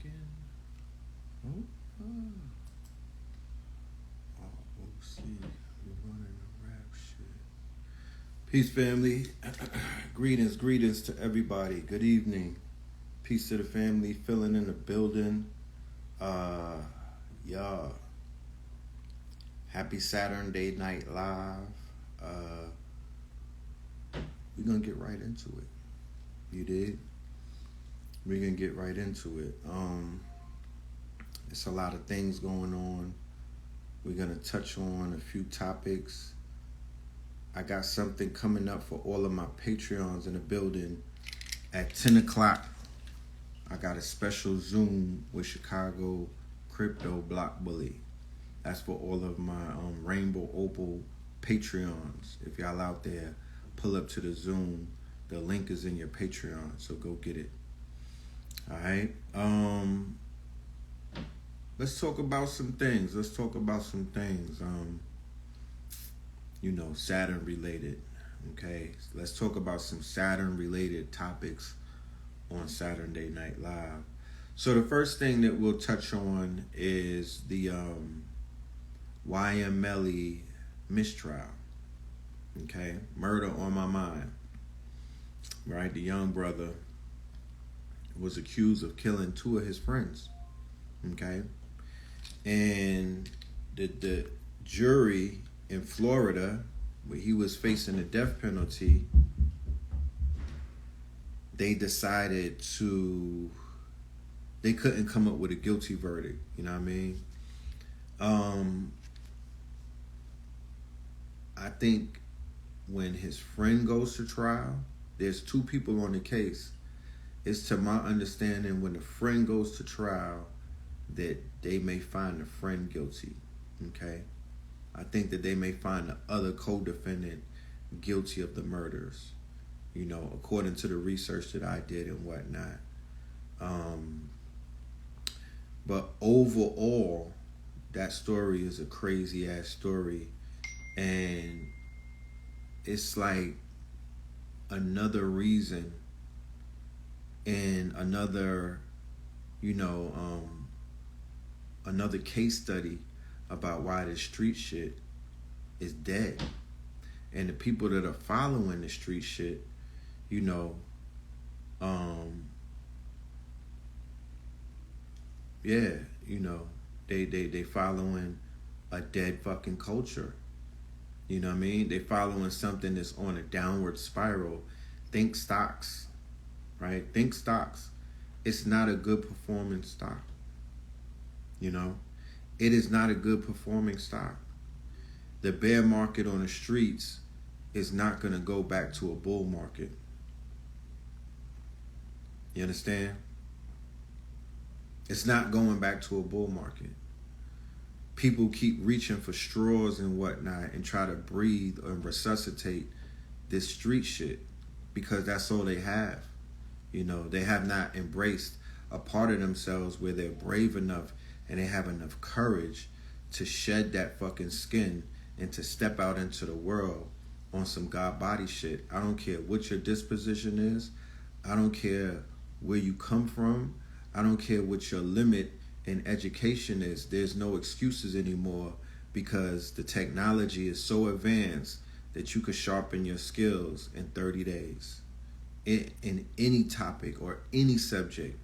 again? Oh, see, we're running the rap shit. Peace, family. Greetings to everybody. Good evening. Peace to the family. Filling in the building. Yeah. Happy Saturn Day Night Live. We're gonna get right into it. You did? We're gonna get right into it. It's a lot of things going on. We're gonna touch on a few topics. I got something coming up for all of my Patreons in the building at 10 o'clock. I got a special Zoom with Chicago Crypto Block Bully. That's for all of my Rainbow Opal Patreons. If y'all out there, pull up to the Zoom. The link is in your Patreon, so go get it. All right. Let's talk about some things. Saturn related. Okay. Let's talk about some Saturn related topics on Saturday Night Live. So the first thing that we'll touch on is the YM Melly mistrial. Okay. Murder on my mind. Right? The young brother was accused of killing two of his friends. Okay. And the jury in Florida, where he was facing the death penalty, they decided they couldn't come up with a guilty verdict. You know what I mean? I think when his friend goes to trial, there's two people on the case. It's to my understanding when the friend goes to trial that they may find the friend guilty. Okay? I think that they may find the other co-defendant guilty of the murders, according to the research that I did and whatnot. But overall, that story is a crazy ass story, and it's like another reason and another case study about why this street shit is dead. And the people that are following the street shit, they following a dead fucking culture. You know what I mean? They following something that's on a downward spiral. Think stocks, right? Think stocks. It's not a good performing stock. It is not a good performing stock. The bear market on the streets is not going to go back to a bull market. You understand? It's not going back to a bull market. People keep reaching for straws and whatnot and try to breathe and resuscitate this street shit because that's all they have. They have not embraced a part of themselves where they're brave enough and they have enough courage to shed that fucking skin and to step out into the world on some God body shit. I don't care what your disposition is. I don't care where you come from. I don't care what your limit in education is. There's no excuses anymore because the technology is so advanced that you could sharpen your skills in 30 days. In any topic or any subject,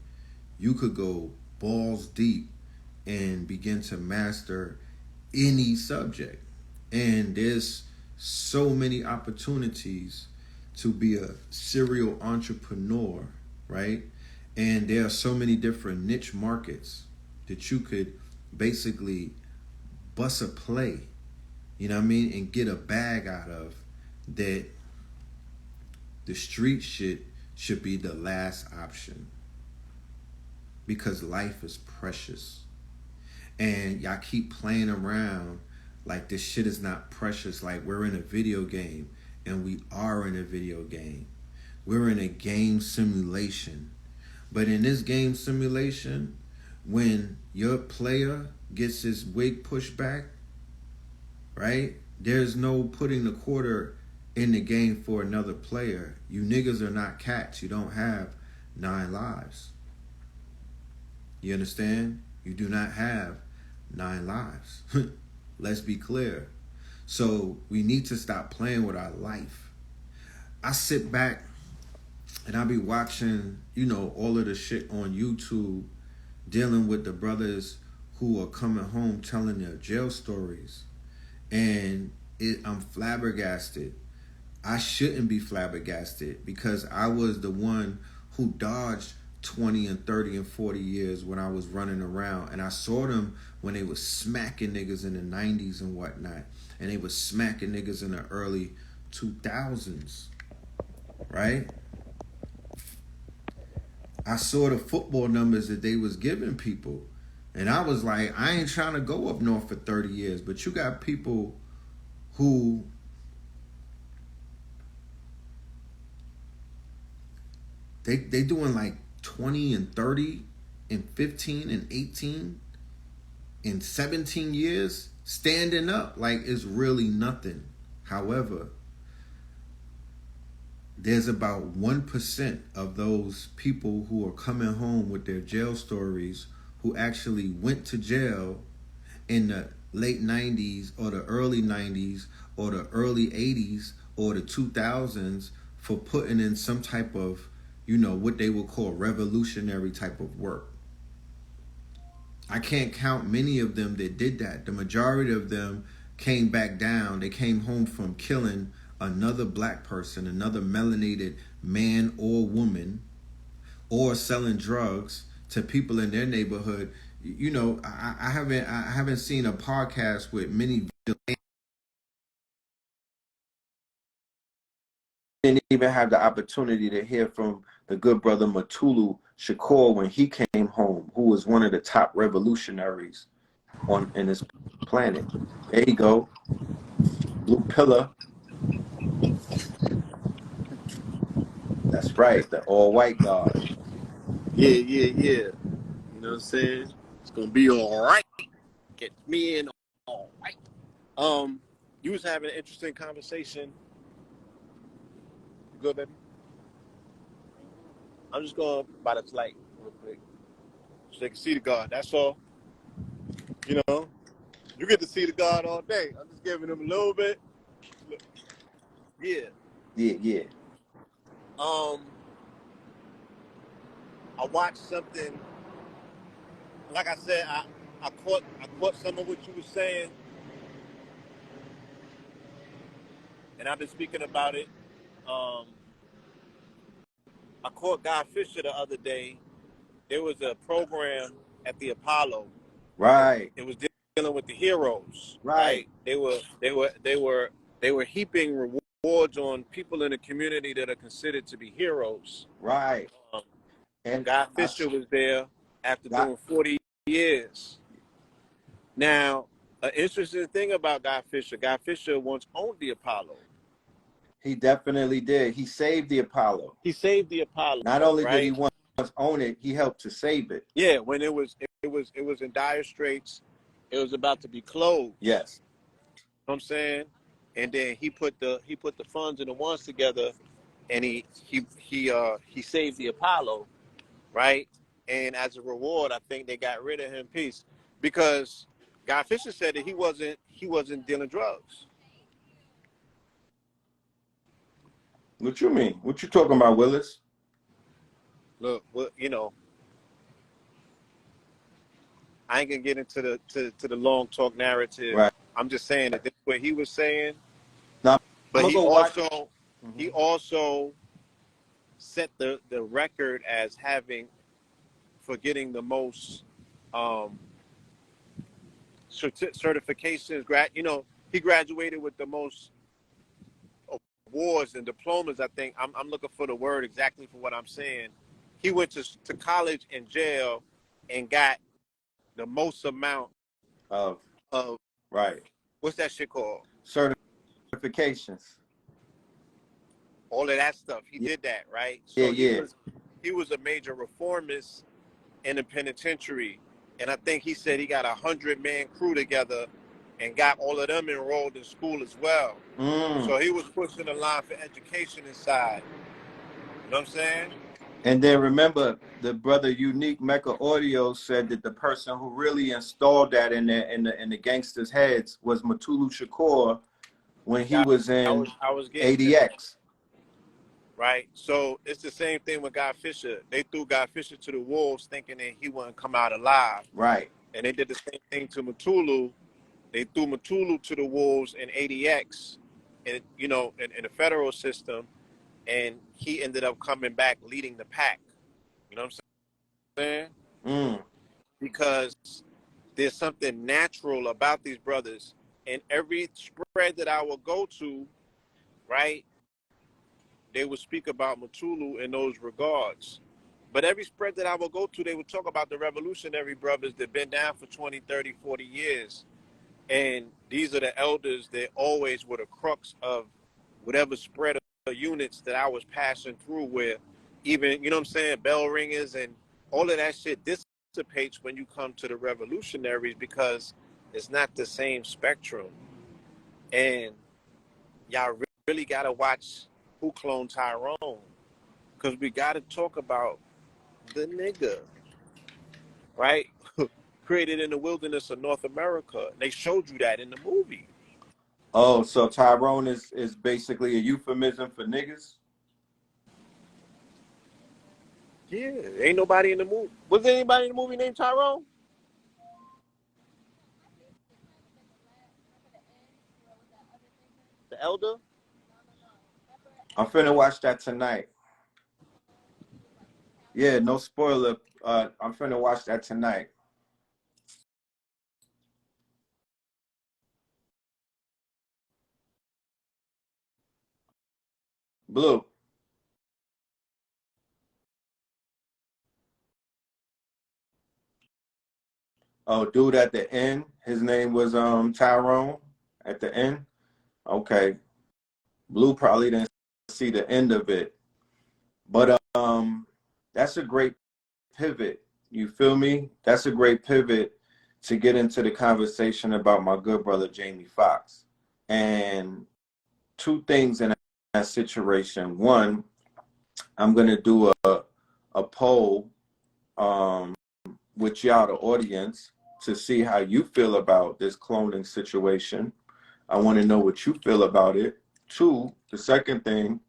you could go balls deep and begin to master any subject. And there's so many opportunities to be a serial entrepreneur, right? And there are so many different niche markets that you could basically bust a play, and get a bag out of, that the street shit should be the last option because life is precious. And y'all keep playing around like this shit is not precious, like we're in a video game, and we are in a video game. We're in a game simulation. But in this game simulation, when your player gets his wig pushed back, right? There's no putting the quarter in the game for another player. You niggas are not cats. You don't have 9 lives. You understand? You do not have 9 lives. Let's be clear. So we need to stop playing with our life. I sit back and I be watching, all of the shit on YouTube dealing with the brothers who are coming home telling their jail stories. And I'm flabbergasted. I shouldn't be flabbergasted because I was the one who dodged 20 and 30 and 40 years when I was running around. And I saw them when they was smacking niggas in the 90s and whatnot. And they was smacking niggas in the early 2000s. Right? I saw the football numbers that they was giving people. And I was like, I ain't trying to go up north for 30 years. But you got people who they doing like 20 and 30 and 15 and 18 and 17 years standing up like it's really nothing. However, there's about 1% of those people who are coming home with their jail stories who actually went to jail in the late 90s or the early 90s or the early 80s or the 2000s for putting in some type of, what they would call revolutionary type of work. I can't count many of them that did that. The majority of them came back down. They came home from killing another black person, another melanated man or woman, or selling drugs to people in their neighborhood. I haven't seen a podcast with many didn't even have the opportunity to hear from the good brother Matulu Shakur when he came home, who was one of the top revolutionaries in this planet. There you go. Blue Pillar. That's right, the all-white God. Yeah. You know what I'm saying? It's gonna be all right. Get me in all right. You was having an interesting conversation. You good, baby? I'm just going by the light real quick so they can see the God. That's all. You get to see the God all day. I'm just giving them a little bit. Yeah. Yeah. I watched something. Like I said, I caught some of what you were saying, and I've been speaking about it. I caught Guy Fisher the other day. There was a program at the Apollo. Right. It was dealing with the heroes. Right. They were heaping rewards on people in the community that are considered to be heroes. Right. And Guy Fisher was there after doing 40 years. Now, an interesting thing about Guy Fisher once owned the Apollo. He definitely did. He saved the Apollo. Not only did he once own it, he helped to save it. Yeah, when it was in dire straits, it was about to be closed. Yes. You know what I'm saying? And then he put the funds and the ones together, and he saved the Apollo, right? And as a reward, I think they got rid of him. Peace, because Guy Fisher said that he wasn't dealing drugs. What you mean? What you talking about, Willis? Look, I ain't gonna get into the long talk narrative. Right. I'm just saying that this is what he was saying. Now, but he also set the record as for getting the most certifications. He graduated with the most awards and diplomas. I think I'm looking for the word exactly for what I'm saying. He went to college and jail and got the most amount of right. What's that shit called? Certifications. All of that stuff. He did that, right? So he was a major reformist in the penitentiary. And I think he said he got 100-man crew together and got all of them enrolled in school as well. So he was pushing the line for education inside. You know what I'm saying? And then remember, the brother Unique Mecca Audio said that the person who really installed that in the gangsters' heads was Matulu Shakur when he That was in I was getting to that, ADX. right? So it's the same thing with Guy Fisher. They threw Guy Fisher to the wolves, thinking that he wouldn't come out alive, Right. and they did the same thing to Matulu. They threw Matulu to the wolves in ADX, and in the federal system, and he ended up coming back leading the pack. You know what I'm saying? Mm. Because there's something natural about these brothers. And every spread that I will go to, right, they would speak about Matulu in those regards. But every spread that I will go to, they would talk about the revolutionary brothers that been down for 20, 30, 40 years. And these are the elders that always were the crux of whatever spread of units that I was passing through, where even, you know what I'm saying, bell ringers and all of that shit dissipates when you come to the revolutionaries, because it's not the same spectrum. And y'all really got to watch who cloned Tyrone, because we got to talk about the nigga, right? Created in the wilderness of North America. They showed you that in the movie. Oh, so Tyrone is basically a euphemism for niggas? Yeah, ain't nobody in the movie. Was there anybody in the movie named Tyrone? The elder? I'm finna watch that tonight. Yeah, no spoiler. I'm finna watch that tonight. Blue. Oh, dude at the end, his name was Tyrone at the end. Okay. Blue probably didn't see the end of it. But that's a great pivot. You feel me? That's a great pivot to get into the conversation about my good brother Jamie Foxx. And two things in that situation. One, I'm gonna do a poll with y'all, the audience, to see how you feel about this cloning situation. I want to know what you feel about it. Two, the second thing,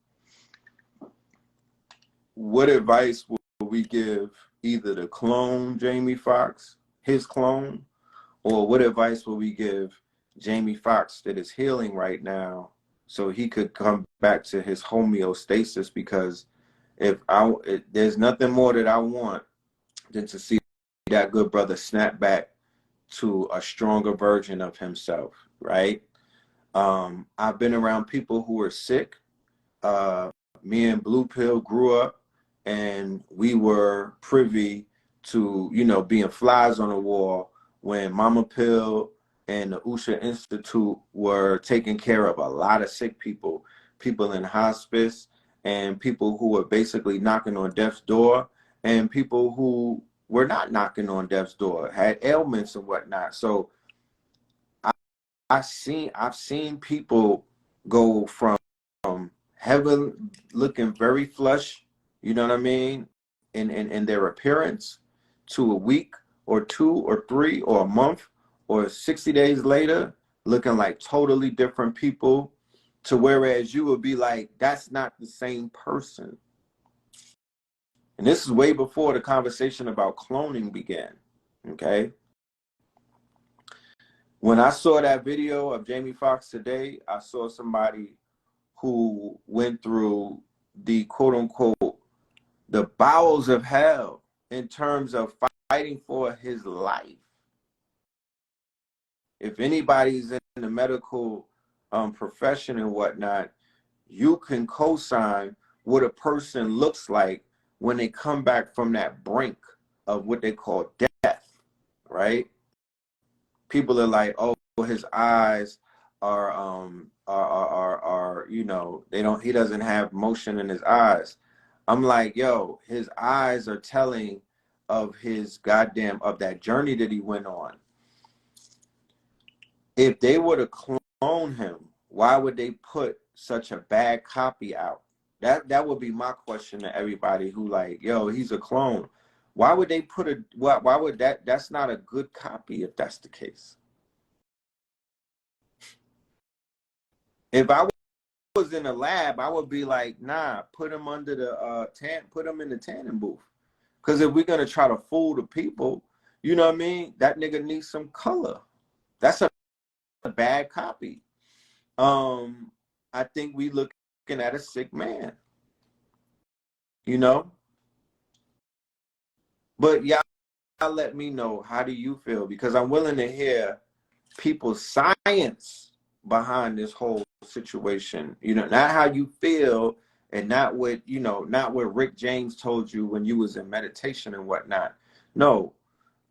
what advice will we give either the clone Jamie Foxx, his clone, or what advice will we give Jamie Foxx that is healing right now so he could come back to his homeostasis? Because there's nothing more that I want than to see that good brother snap back to a stronger version of himself, right? I've been around people who are sick. Me and Blue Pill grew up, and we were privy to, being flies on the wall when Mama Pill and the Usha Institute were taking care of a lot of sick people, people in hospice, and people who were basically knocking on death's door, and people who were not knocking on death's door, had ailments and whatnot. So I've seen people go from heaven looking very flush, you know what I mean, in their appearance, to a week or two or three or a month or 60 days later looking like totally different people, to whereas you would be like, that's not the same person. And this is way before the conversation about cloning began, okay? When I saw that video of Jamie Foxx today, I saw somebody who went through the quote unquote the bowels of hell in terms of fighting for his life. If anybody's in the medical profession and whatnot, you can co-sign what a person looks like when they come back from that brink of what they call death, right? People are like, oh, his eyes are he doesn't have motion in his eyes. I'm like, yo, his eyes are telling of his of that journey that he went on. If they were to clone him, why would they put such a bad copy out? That would be my question to everybody who like, yo, he's a clone. Why would they put a why would that's not a good copy if that's the case? If I was in a lab, I would be like, nah, put him under the put him in the tanning booth. Because if we're gonna try to fool the people, you know what I mean? That nigga needs some color. That's a bad copy. I think we looking at a sick man, you know? But y'all let me know, how do you feel? Because I'm willing to hear people's science behind this whole situation. You know, not how you feel and not what, you know, not what Rick James told you when you was in meditation and whatnot. No,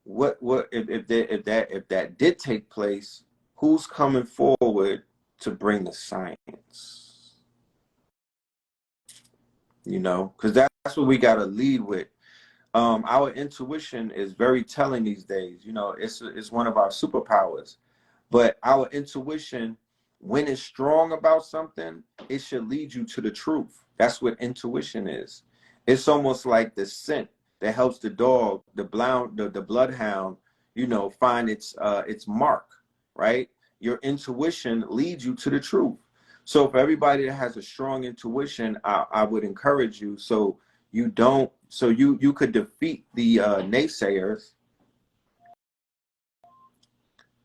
what if that did take place, who's coming forward to bring the science? You know, because that's what we got to lead with. Our intuition is very telling these days. You know, it's one of our superpowers. But our intuition, when it's strong about something, it should lead you to the truth. That's what intuition is. It's almost like the scent that helps the dog, the bloodhound, you know, find its mark, right? Your intuition leads you to the truth. So for everybody that has a strong intuition, I would encourage you, so you don't, so you could defeat the naysayers.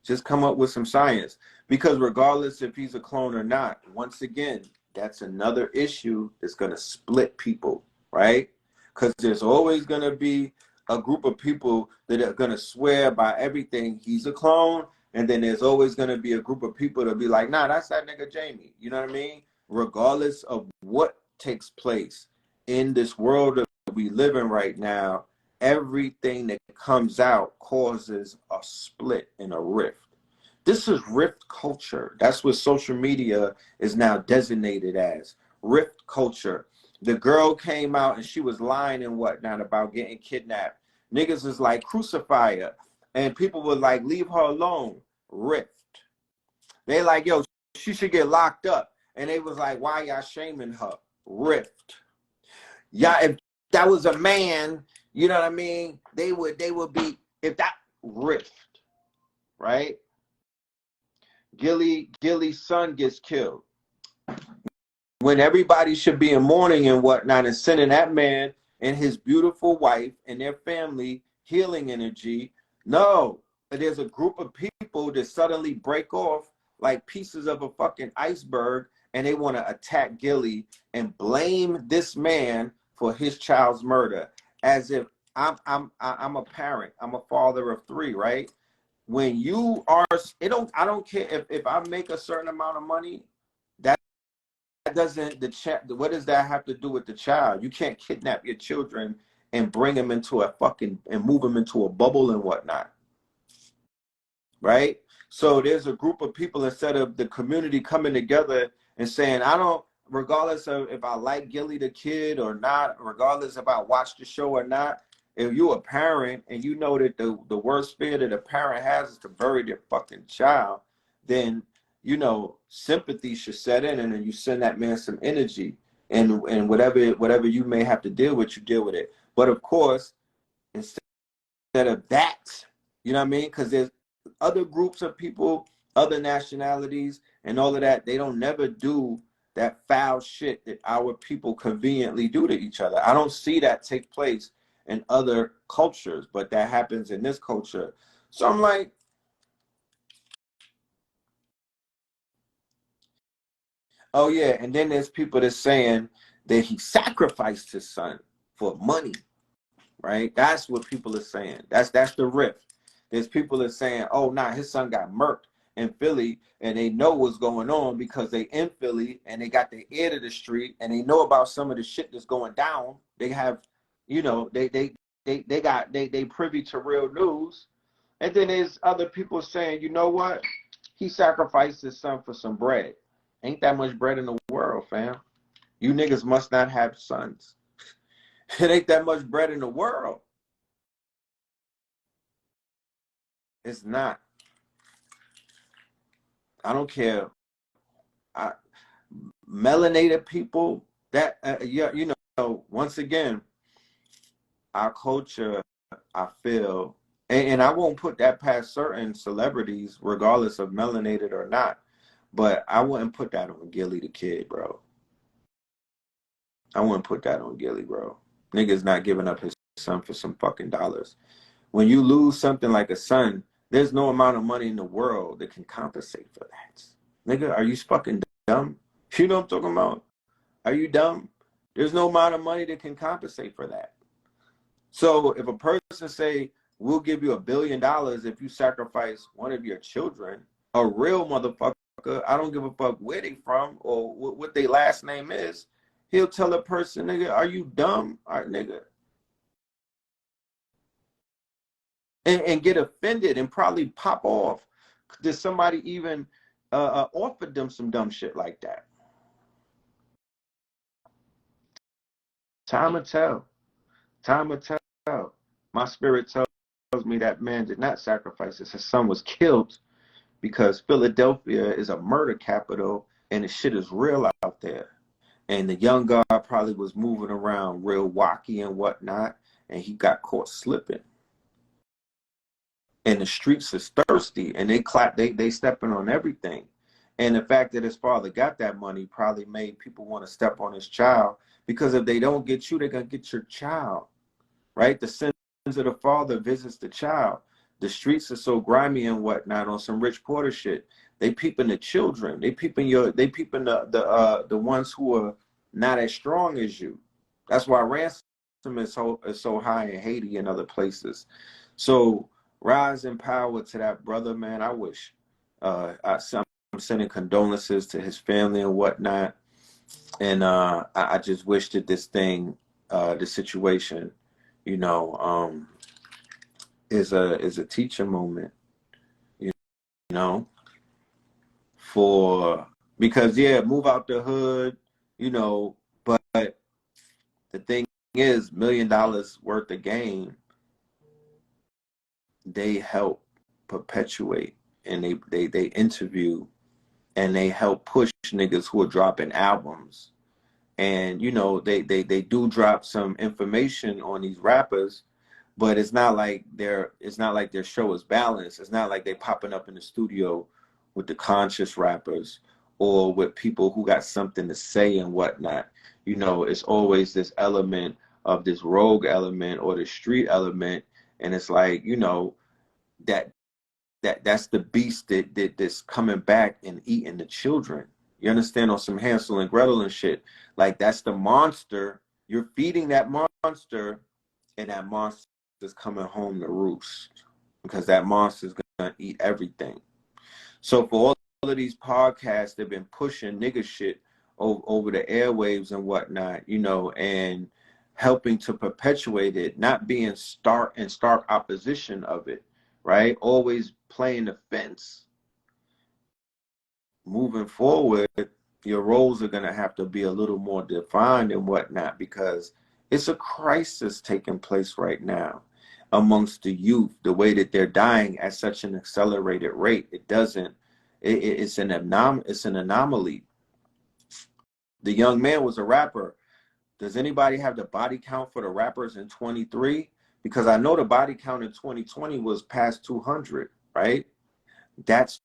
Just come up with some science, because regardless if he's a clone or not, once again, that's another issue that's going to split people, right? Because there's always going to be a group of people that are going to swear by everything he's a clone, and then there's always going to be a group of people that'll be like, nah, that's that nigga Jamie. You know what I mean? Regardless of what takes place in this world that we live in right now, everything that comes out causes a split and a rift. This is rift culture. That's what social media is now designated as. Rift culture. The girl came out and she was lying and whatnot about getting kidnapped. Niggas is like, crucify her. And people were like, leave her alone. Rift. They like, yo, she should get locked up. And they was like, why y'all shaming her? Rift. Yeah, if that was a man, you know what I mean? They would be, if that rift, right? Gilly's son gets killed. When everybody should be in mourning and whatnot, and sending that man and his beautiful wife and their family healing energy. No, there's a group of people that suddenly break off like pieces of a fucking iceberg, and they want to attack Gilly and blame this man for his child's murder, as if I'm a parent, I'm a father of 3, right? When you are, I don't care if I make a certain amount of money, that doesn't, what does that have to do with the child? You can't kidnap your children and bring them into a fucking, and move them into a bubble and whatnot, right? So there's a group of people, instead of the community coming together and saying, I don't, regardless of if I like Gilly the kid or not, regardless if I watch the show or not, if you're a parent and you know that the worst fear that a parent has is to bury their fucking child, then, you know, sympathy should set in, and then you send that man some energy, and whatever you may have to deal with, you deal with it. But of course, instead of that, you know what I mean? Because there's other groups of people, other nationalities, and all of that. They don't never do that foul shit that our people conveniently do to each other. I don't see that take place in other cultures, but that happens in this culture. So I'm like, oh yeah. And then there's people that's saying that he sacrificed his son for money, right? That's what people are saying. That's the rift. There's people that are saying, oh, nah, his son got murked in Philly, and they know what's going on because they in Philly and they got their ear to the street and they know about some of the shit that's going down. They have, you know, they privy to real news. And then there's other people saying, you know what? He sacrificed his son for some bread. Ain't that much bread in the world, fam. You niggas must not have sons. It ain't that much bread in the world. It's not. I don't care. Melanated people, That yeah, once again, our culture, I feel, and I won't put that past certain celebrities, regardless of melanated or not, but I wouldn't put that on Gilly the Kid, bro. I wouldn't put that on Gilly, bro. Nigga's not giving up his son for some fucking dollars. When you lose something like a son, there's no amount of money in the world that can compensate for that. Nigga, are you fucking dumb? You know what I'm talking about? Are you dumb? There's no amount of money that can compensate for that. So if a person say, we'll give you $1 billion if you sacrifice one of your children, a real motherfucker, I don't give a fuck where they from or what their last name is, he'll tell a person, nigga, are you dumb? All right, nigga. And get offended and probably pop off. Did somebody even offered them some dumb shit like that? Time will tell. Time will tell. My spirit tells me that man did not sacrifice his son was killed because Philadelphia is a murder capital and the shit is real out there. And the young guy probably was moving around real wacky and whatnot, and he got caught slipping. And the streets is thirsty, and they stepping on everything. And the fact that his father got that money probably made people want to step on his child, because if they don't get you, they're gonna get your child, right? The sins of the father visits the child. The streets are so grimy and whatnot on some Rich Porter shit. They peeping the children. They peeping the ones who are not as strong as you. That's why ransom is so high in Haiti and other places. So rise in power to that brother, man. I wish I'm sending condolences to his family and whatnot. And I just wish that this thing, the situation, is a teaching moment, you know, because move out the hood, but the thing is, $1 million worth of game, they help perpetuate, and they interview, and they help push niggas who are dropping albums. And they do drop some information on these rappers, but it's not like their show is balanced. It's not like they popping up in the studio with the conscious rappers or with people who got something to say and whatnot. It's always this element of this rogue element or the street element, and it's like, that's the beast that's coming back and eating the children. You understand? On some Hansel and Gretel and shit. Like, that's the monster. You're feeding that monster, and that monster is coming home to roost, because that monster is gonna eat everything. So for all of these podcasts, they've been pushing nigga shit over the airwaves and whatnot, and helping to perpetuate it, not being in stark opposition of it, right? Always playing the fence. Moving forward, your roles are going to have to be a little more defined and whatnot, because it's a crisis taking place right now amongst the youth, the way that they're dying at such an accelerated rate. It's an anomaly. The young man was a rapper. Does anybody have the body count for the rappers in 23? Because I know the body count in 2020 was past 200, right? That's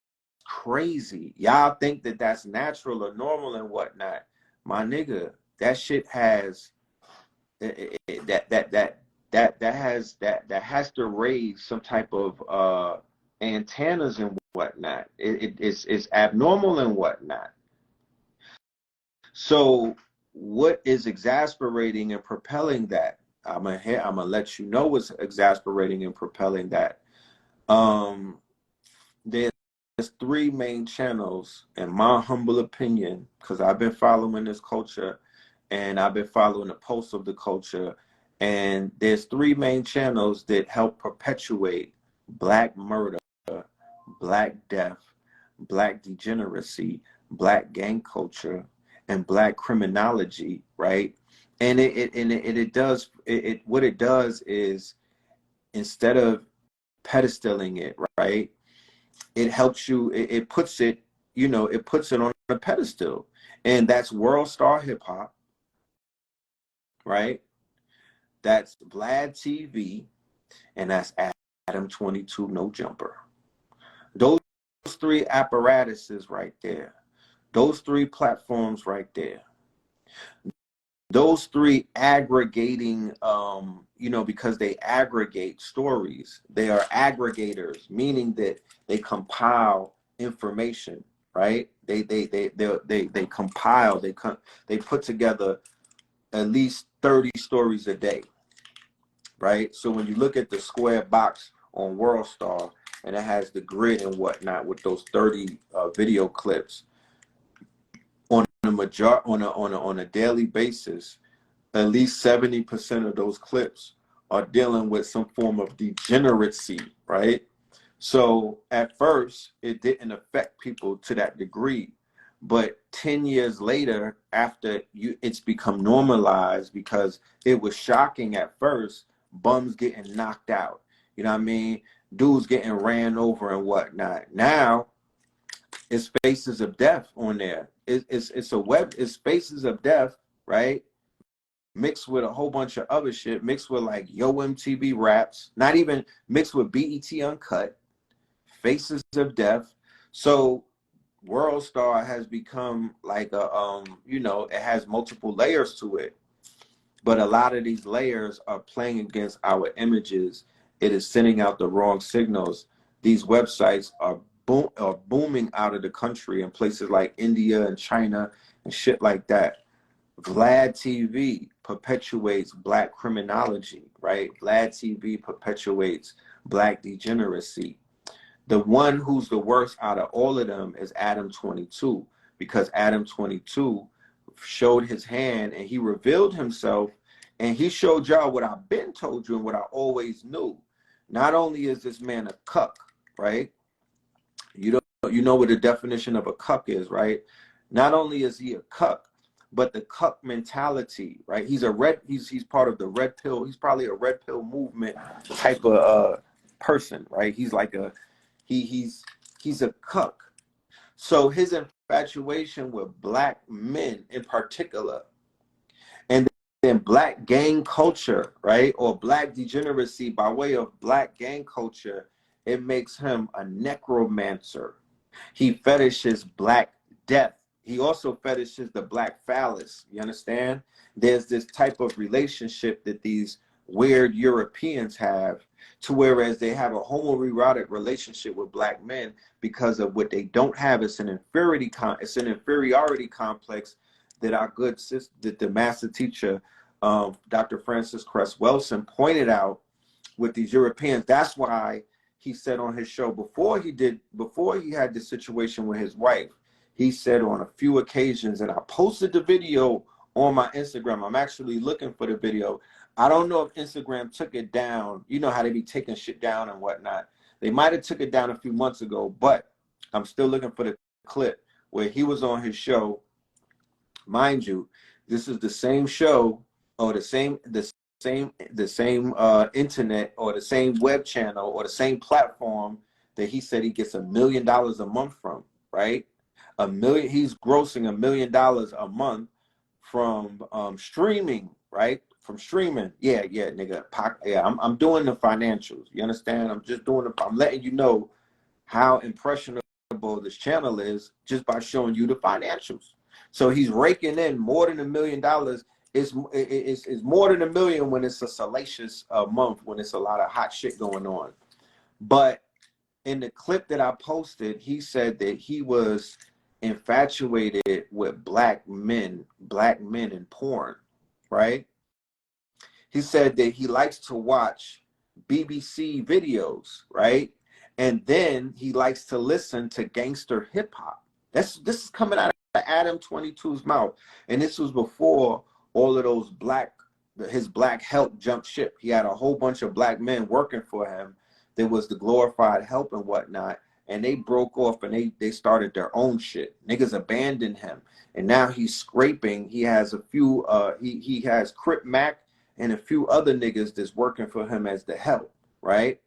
crazy. Y'all think that that's natural or normal and whatnot. My nigga, that shit has that has to raise some type of antennas and whatnot. It's abnormal and whatnot. So what is exasperating and propelling that? I'm gonna let you know what's exasperating and propelling that. There's three main channels, in my humble opinion, because I've been following this culture and I've been following the pulse of the culture. And there's three main channels that help perpetuate Black murder, Black death, Black degeneracy, Black gang culture, and Black criminology, right? And what it does is, instead of pedestaling it, right, it helps you, it puts it on a pedestal. And that's world star hip hop, right? That's Vlad TV, and that's Adam 22 No Jumper. Those three apparatuses right there, those three platforms right there, those three aggregating, because they aggregate stories. They are aggregators, meaning that they compile information, right? They compile, they put together at least 30 stories a day, right? So when you look at the square box on WorldStar, and it has the grid and whatnot with those 30 video clips on a daily basis, at least 70% of those clips are dealing with some form of degeneracy, right? So at first, it didn't affect people to that degree. But 10 years later, after it's become normalized, because it was shocking at first, bums getting knocked out. You know what I mean? Dudes getting ran over and whatnot. Now, it's Faces of Death on there. It's Faces of Death, right? Mixed with a whole bunch of other shit, mixed with like Yo MTV Raps, not even mixed with BET Uncut, Faces of Death. So WorldStar has become like it has multiple layers to it. But a lot of these layers are playing against our images. It is sending out the wrong signals. These websites are booming out of the country in places like India and China and shit like that. Vlad TV perpetuates black criminology, right? Vlad TV perpetuates black degeneracy. The one who's the worst out of all of them is Adam 22, because Adam 22 showed his hand and he revealed himself, and he showed y'all what I've been told you and what I always knew. Not only is this man a cuck, right? You know what the definition of a cuck is, right? Not only is he a cuck, but the cuck mentality, right? He's part of the red pill. He's probably a red pill movement type of person, right? He's like he's a cuck. So his infatuation with black men in particular, and then black gang culture, right? Or black degeneracy by way of black gang culture, it makes him a necromancer. He fetishes black death. He also fetishes the black phallus. You understand? There's this type of relationship that these weird Europeans have, to whereas they have a homoerotic relationship with black men because of what they don't have. It's an inferiority complex that our good sister, that the master teacher, Dr. Francis Cress Welsing, pointed out with these Europeans. That's why he said on his show before he had this situation with his wife, he said on a few occasions, and I posted the video on my Instagram. I'm actually looking for the video. I don't know if Instagram took it down. You know how they be taking shit down and whatnot. They might have took it down a few months ago, but I'm still looking for the clip where he was on his show. Mind you, this is the same show, or the same internet, or the same web channel, or the same platform that he said he gets $1 million a month from, right? He's grossing $1 million a month from streaming, right? From streaming. Yeah, nigga. I'm doing the financials. You understand? I'm letting you know how impressionable this channel is just by showing you the financials. So he's raking in more than $1 million. It's more than $1 million when it's a salacious month, when it's a lot of hot shit going on. But in the clip that I posted, he said that he was infatuated with black men in porn, right? He said that he likes to watch BBC videos, right? And then he likes to listen to gangster hip hop. This is coming out of Adam 22's mouth. And this was before all of those his black help jumped ship. He had a whole bunch of black men working for him. There was the glorified help and whatnot. And they broke off and they started their own shit. Niggas abandoned him. And now he's scraping. He has a few, he has Crip Mac and a few other niggas that's working for him as the help, right?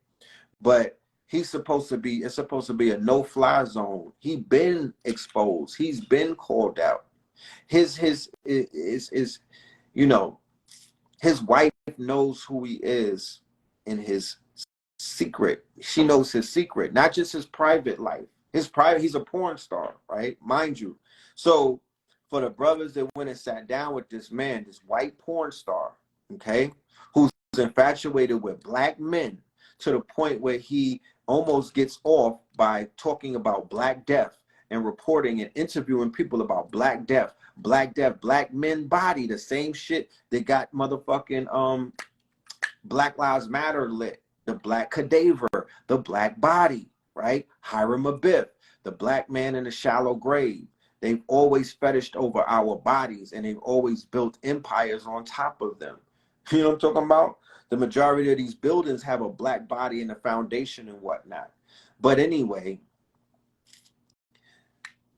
But it's supposed to be a no-fly zone. He been exposed. He's been called out. His His wife knows who he is in his secret. She knows his secret, not just his private life. His private, he's a porn star, right? Mind you. So for the brothers that went and sat down with this man, this white porn star, okay, who's infatuated with black men to the point where he almost gets off by talking about black death and reporting and interviewing people about black death, black men body, the same shit that got motherfucking Black Lives Matter lit, the black cadaver, the black body, right? Hiram Abiff, the black man in a shallow grave. They've always fetished over our bodies, and they've always built empires on top of them. You know what I'm talking about? The majority of these buildings have a black body in the foundation and whatnot. But anyway,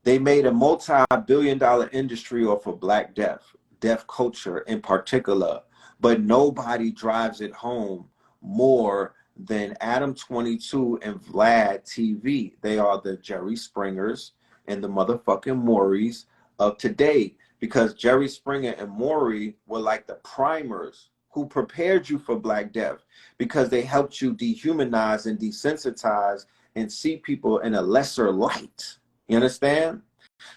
they made a multi-billion-dollar industry off of black deaf culture in particular, but nobody drives it home more than Adam 22 and Vlad TV. They are the Jerry Springers and the motherfucking Maurys of today, because Jerry Springer and Maury were like the primers who prepared you for black death, because they helped you dehumanize and desensitize and see people in a lesser light. You understand?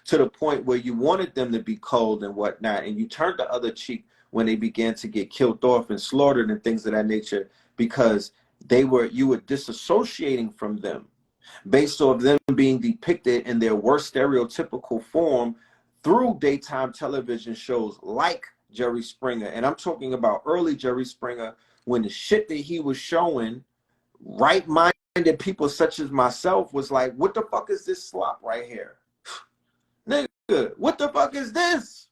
To the point where you wanted them to be cold and whatnot, and you turned the other cheek when they began to get killed off and slaughtered and things of that nature, because you were disassociating from them based off them being depicted in their worst stereotypical form through daytime television shows like Jerry Springer. And I'm talking about early Jerry Springer, when the shit that he was showing, right-minded people such as myself was like, what the fuck is this slop right here? Nigga, what the fuck is this?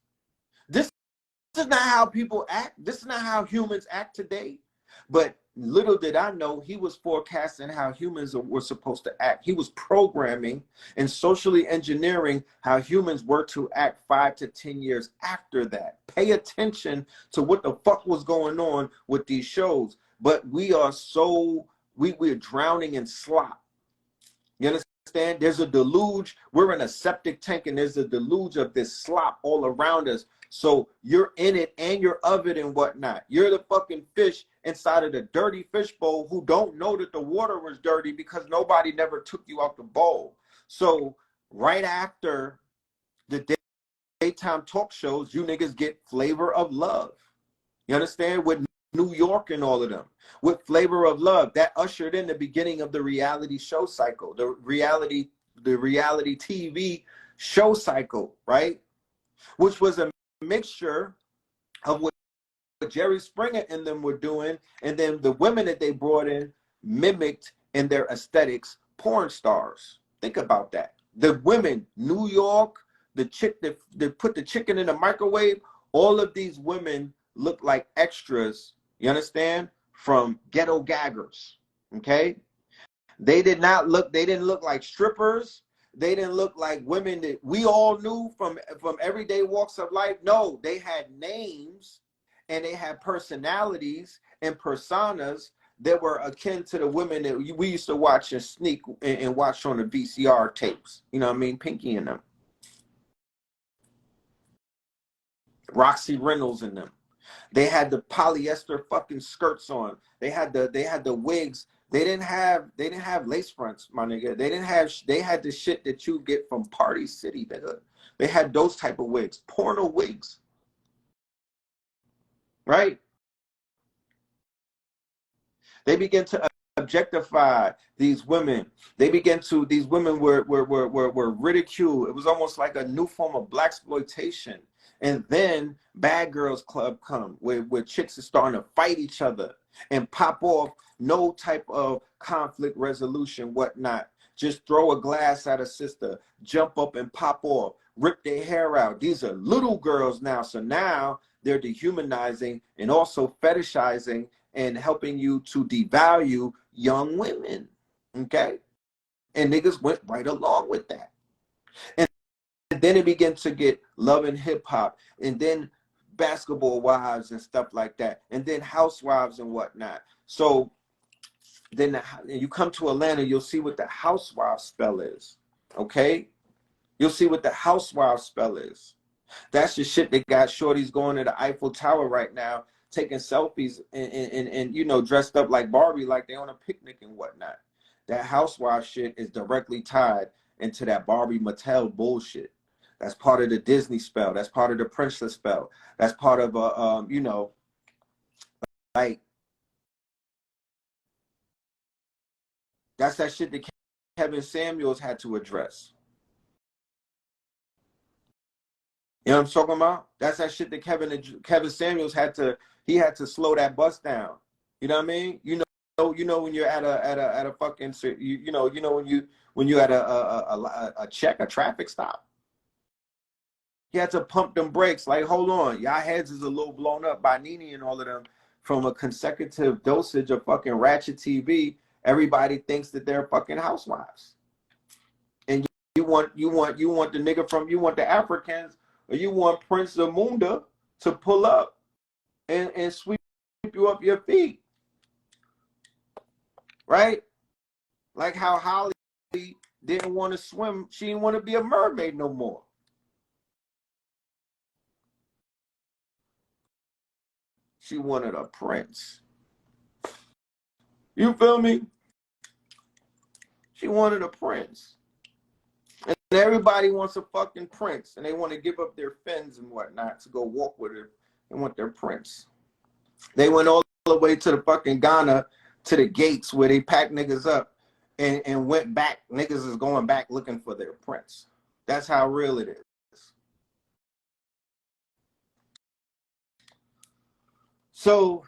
This is not how people act. This is not how humans act today. But little did I know, he was forecasting how humans were supposed to act. He was programming and socially engineering how humans were to act 5 to 10 years after that. Pay attention to what the fuck was going on with these shows. But we are we're drowning in slop. You understand? There's a deluge. We're in a septic tank, and there's a deluge of this slop all around us. So you're in it and you're of it and whatnot. You're the fucking fish inside of the dirty fish bowl who don't know that the water was dirty because nobody never took you out the bowl. So right after the daytime talk shows, you niggas get Flavor of Love. You understand? With New York and all of them. With Flavor of Love, that ushered in the beginning of the reality show cycle, the reality TV show cycle, right? Which was a mixture of what Jerry Springer and them were doing, and then the women that they brought in mimicked in their aesthetics porn stars. Think about that. The women, New York, the chick that put the chicken in the microwave, all of these women look like extras, you understand, from Ghetto Gaggers, okay? They didn't look like strippers. They didn't look like women that we all knew from everyday walks of life. No, they had names and they had personalities and personas that were akin to the women that we used to watch and sneak and watch on the VCR tapes. You know what I mean? Pinky and them. Roxy Reynolds and them. They had the polyester fucking skirts on. They had the wigs. They didn't have lace fronts, my nigga. They had the shit that you get from Party City, nigga. They had those type of wigs, porno wigs. Right? They begin to objectify these women. These women were ridiculed. It was almost like a new form of blaxploitation. And then Bad Girls Club come, where chicks are starting to fight each other and pop off, no type of conflict resolution, whatnot. Just throw a glass at a sister, jump up and pop off, rip their hair out. These are little girls now. So now they're dehumanizing and also fetishizing and helping you to devalue young women, okay? And niggas went right along with that. And then it began to get Love and Hip Hop, and then Basketball Wives and stuff like that, and then Housewives and whatnot. So then you come to Atlanta, you'll see what the Housewives spell is, okay? You'll see what the Housewives spell is. That's the shit that got shorties going to the Eiffel Tower right now taking selfies and you know, dressed up like Barbie, like they on a picnic and whatnot. That housewife shit is directly tied into that Barbie Mattel bullshit. That's part of the Disney spell. That's part of the princess spell. That's part of you know, like that's that shit that Kevin Samuels had to address. You know what I'm talking about? That's that shit that Kevin Samuels had to, he had to slow that bus down. You know what I mean? You know when you're at a fucking you know when you at a check, a traffic stop. He had to pump them brakes. Like, hold on, y'all heads is a little blown up by Nene and all of them from a consecutive dosage of fucking ratchet TV. Everybody thinks that they're fucking housewives, and you want the nigga from, you want the Africans, or you want Prince Zamunda to pull up and sweep you up your feet, right? Like how Holly didn't want to swim. She didn't want to be a mermaid no more. She wanted a prince. You feel me? She wanted a prince. And everybody wants a fucking prince. And they want to give up their fins and whatnot to go walk with her. They want their prince. They went all the way to the fucking Ghana, to the gates where they packed niggas up and went back. Niggas is going back looking for their prince. That's how real it is. So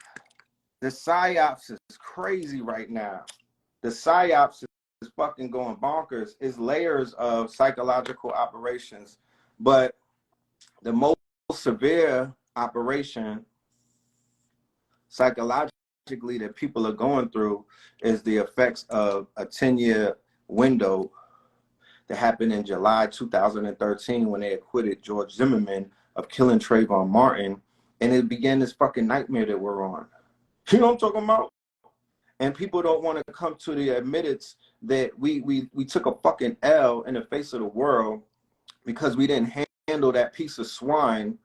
the psyops is crazy right now. The psyops is fucking going bonkers. It's layers of psychological operations, but the most severe operation psychologically that people are going through is the effects of a 10-year window that happened in July 2013 when they acquitted George Zimmerman of killing Trayvon Martin, and it began this fucking nightmare that we're on. You know what I'm talking about? And people don't want to come to the admittance that we took a fucking L in the face of the world because we didn't handle that piece of swine,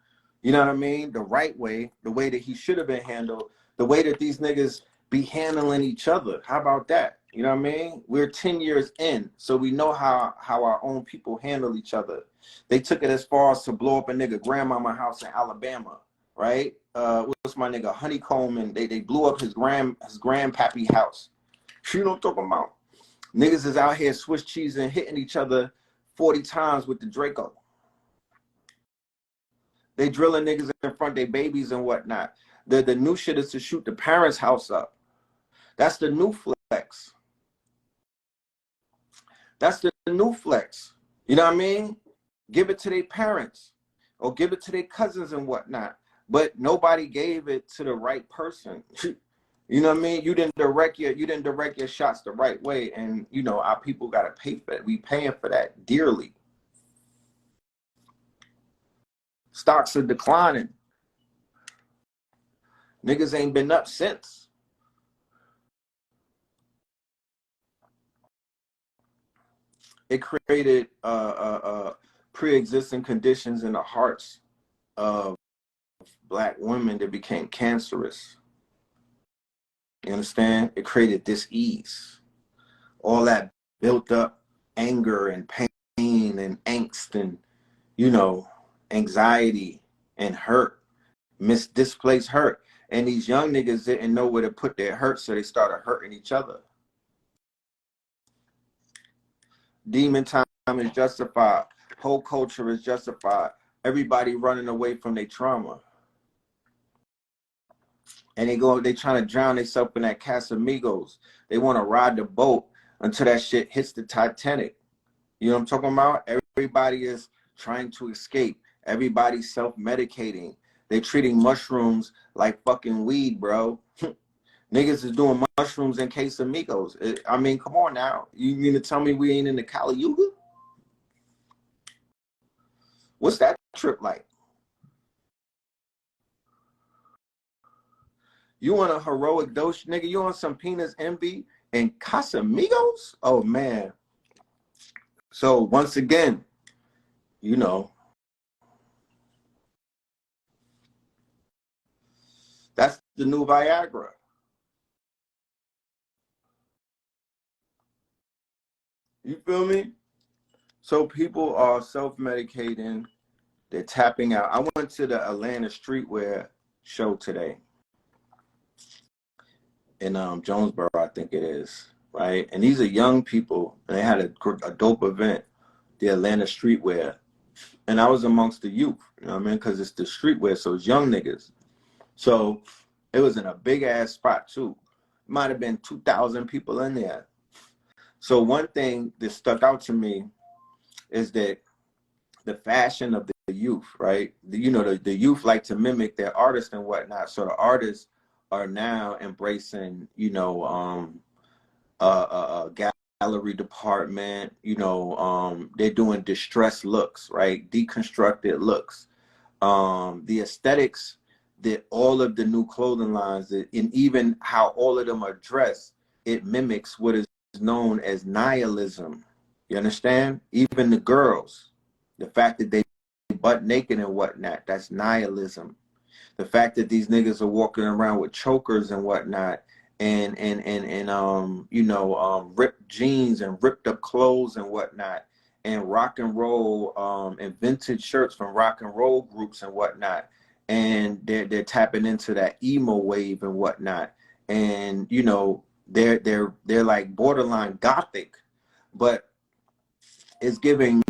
you know what I mean, the right way, the way that he should have been handled, the way that these niggas be handling each other. How about that? You know what I mean? We're 10 years in, so we know how our own people handle each other. They took it as far as to blow up a nigga grandmama house in Alabama, right? What's my nigga Honeycomb, and they blew up his grandpappy house. You know what I'm talking about? Niggas is out here Swiss cheese and hitting each other 40 times with the Draco. They drilling niggas in front of their babies and whatnot. The new shit is to shoot the parents' house up. That's the new flex. That's the new flex. You know what I mean? Give it to their parents or give it to their cousins and whatnot. But nobody gave it to the right person. You know what I mean? You didn't direct your shots the right way, and you know our people gotta pay for it. We paying for that dearly. Stocks are declining. Niggas ain't been up since. It created pre-existing conditions in the hearts of Black women that became cancerous. You understand? It created dis-ease. All that built up anger and pain and angst and, you know, anxiety and hurt, displaced hurt. And these young niggas didn't know where to put their hurt, so they started hurting each other. Demon time is justified. Whole culture is justified. Everybody running away from their trauma. And they trying to drown themselves in that Casamigos. They want to ride the boat until that shit hits the Titanic. You know what I'm talking about? Everybody is trying to escape. Everybody's self-medicating. They're treating mushrooms like fucking weed, bro. Niggas is doing mushrooms in Casamigos. I mean, come on now. You mean to tell me we ain't in the Kali Yuga? What's that trip like? You want a heroic dose, nigga? You want some penis envy and Casamigos? Oh, man. So, once again, you know, that's the new Viagra. You feel me? So people are self-medicating. They're tapping out. I went to the Atlanta streetwear show today in Jonesboro, I think it is, right? And these are young people, and they had a dope event, the Atlanta streetwear. And I was amongst the youth, you know what I mean? Because it's the streetwear, so it's young niggas. So it was in a big ass spot too. Might have been 2,000 people in there. So one thing that stuck out to me is that the fashion of the youth, right? The youth like to mimic their artists and whatnot. So the artists are now embracing, gallery department. They're doing distressed looks, right? Deconstructed looks. The aesthetics that all of the new clothing lines, and even how all of them are dressed, it mimics what is known as nihilism. You understand? Even the girls, the fact that they butt naked and whatnot, that's nihilism. The fact that these niggas are walking around with chokers and whatnot, and ripped jeans and ripped up clothes and whatnot, and rock and roll and vintage shirts from rock and roll groups and whatnot, and they're tapping into that emo wave and whatnot, and they're like borderline gothic, but it's giving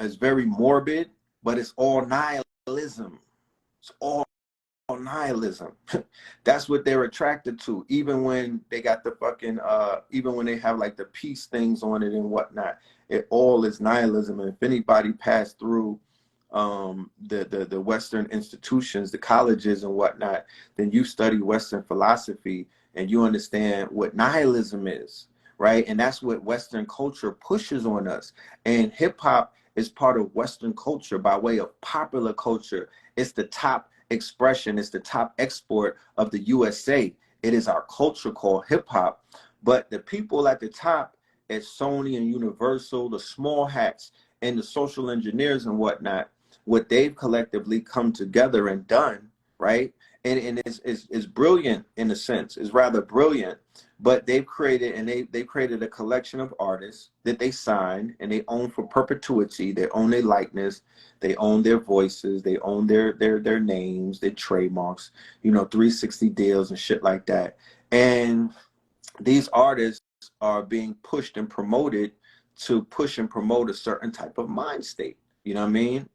it's very morbid, but it's all nihilism. It's all nihilism. That's what they're attracted to, even when they got the fucking even when they have like the peace things on it and whatnot. It all is nihilism. And if anybody passed through the Western institutions, the colleges and whatnot, then you study Western philosophy and you understand what nihilism is, right? And that's what Western culture pushes on us. And hip hop is part of Western culture by way of popular culture. It's the top expression, it's the top export of the USA. It is our culture called hip hop. But the people at the top at Sony and Universal, the small hats and the social engineers and whatnot, what they've collectively come together and done, right? And it's brilliant in a sense. It's rather brilliant. But they've created, and they created a collection of artists that they signed and they own for perpetuity. They own their likeness, they own their voices, they own their names, their trademarks, 360 deals and shit like that. And these artists are being pushed and promoted to push and promote a certain type of mind state. You know what I mean?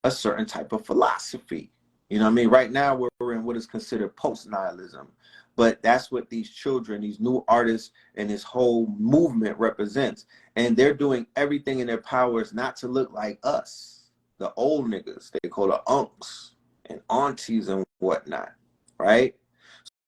A certain type of philosophy. You know what I mean? Right now we're in what is considered post-nihilism. But that's what these children, these new artists, and this whole movement represents. And they're doing everything in their powers not to look like us, the old niggas. They call the unks and aunties and whatnot, right?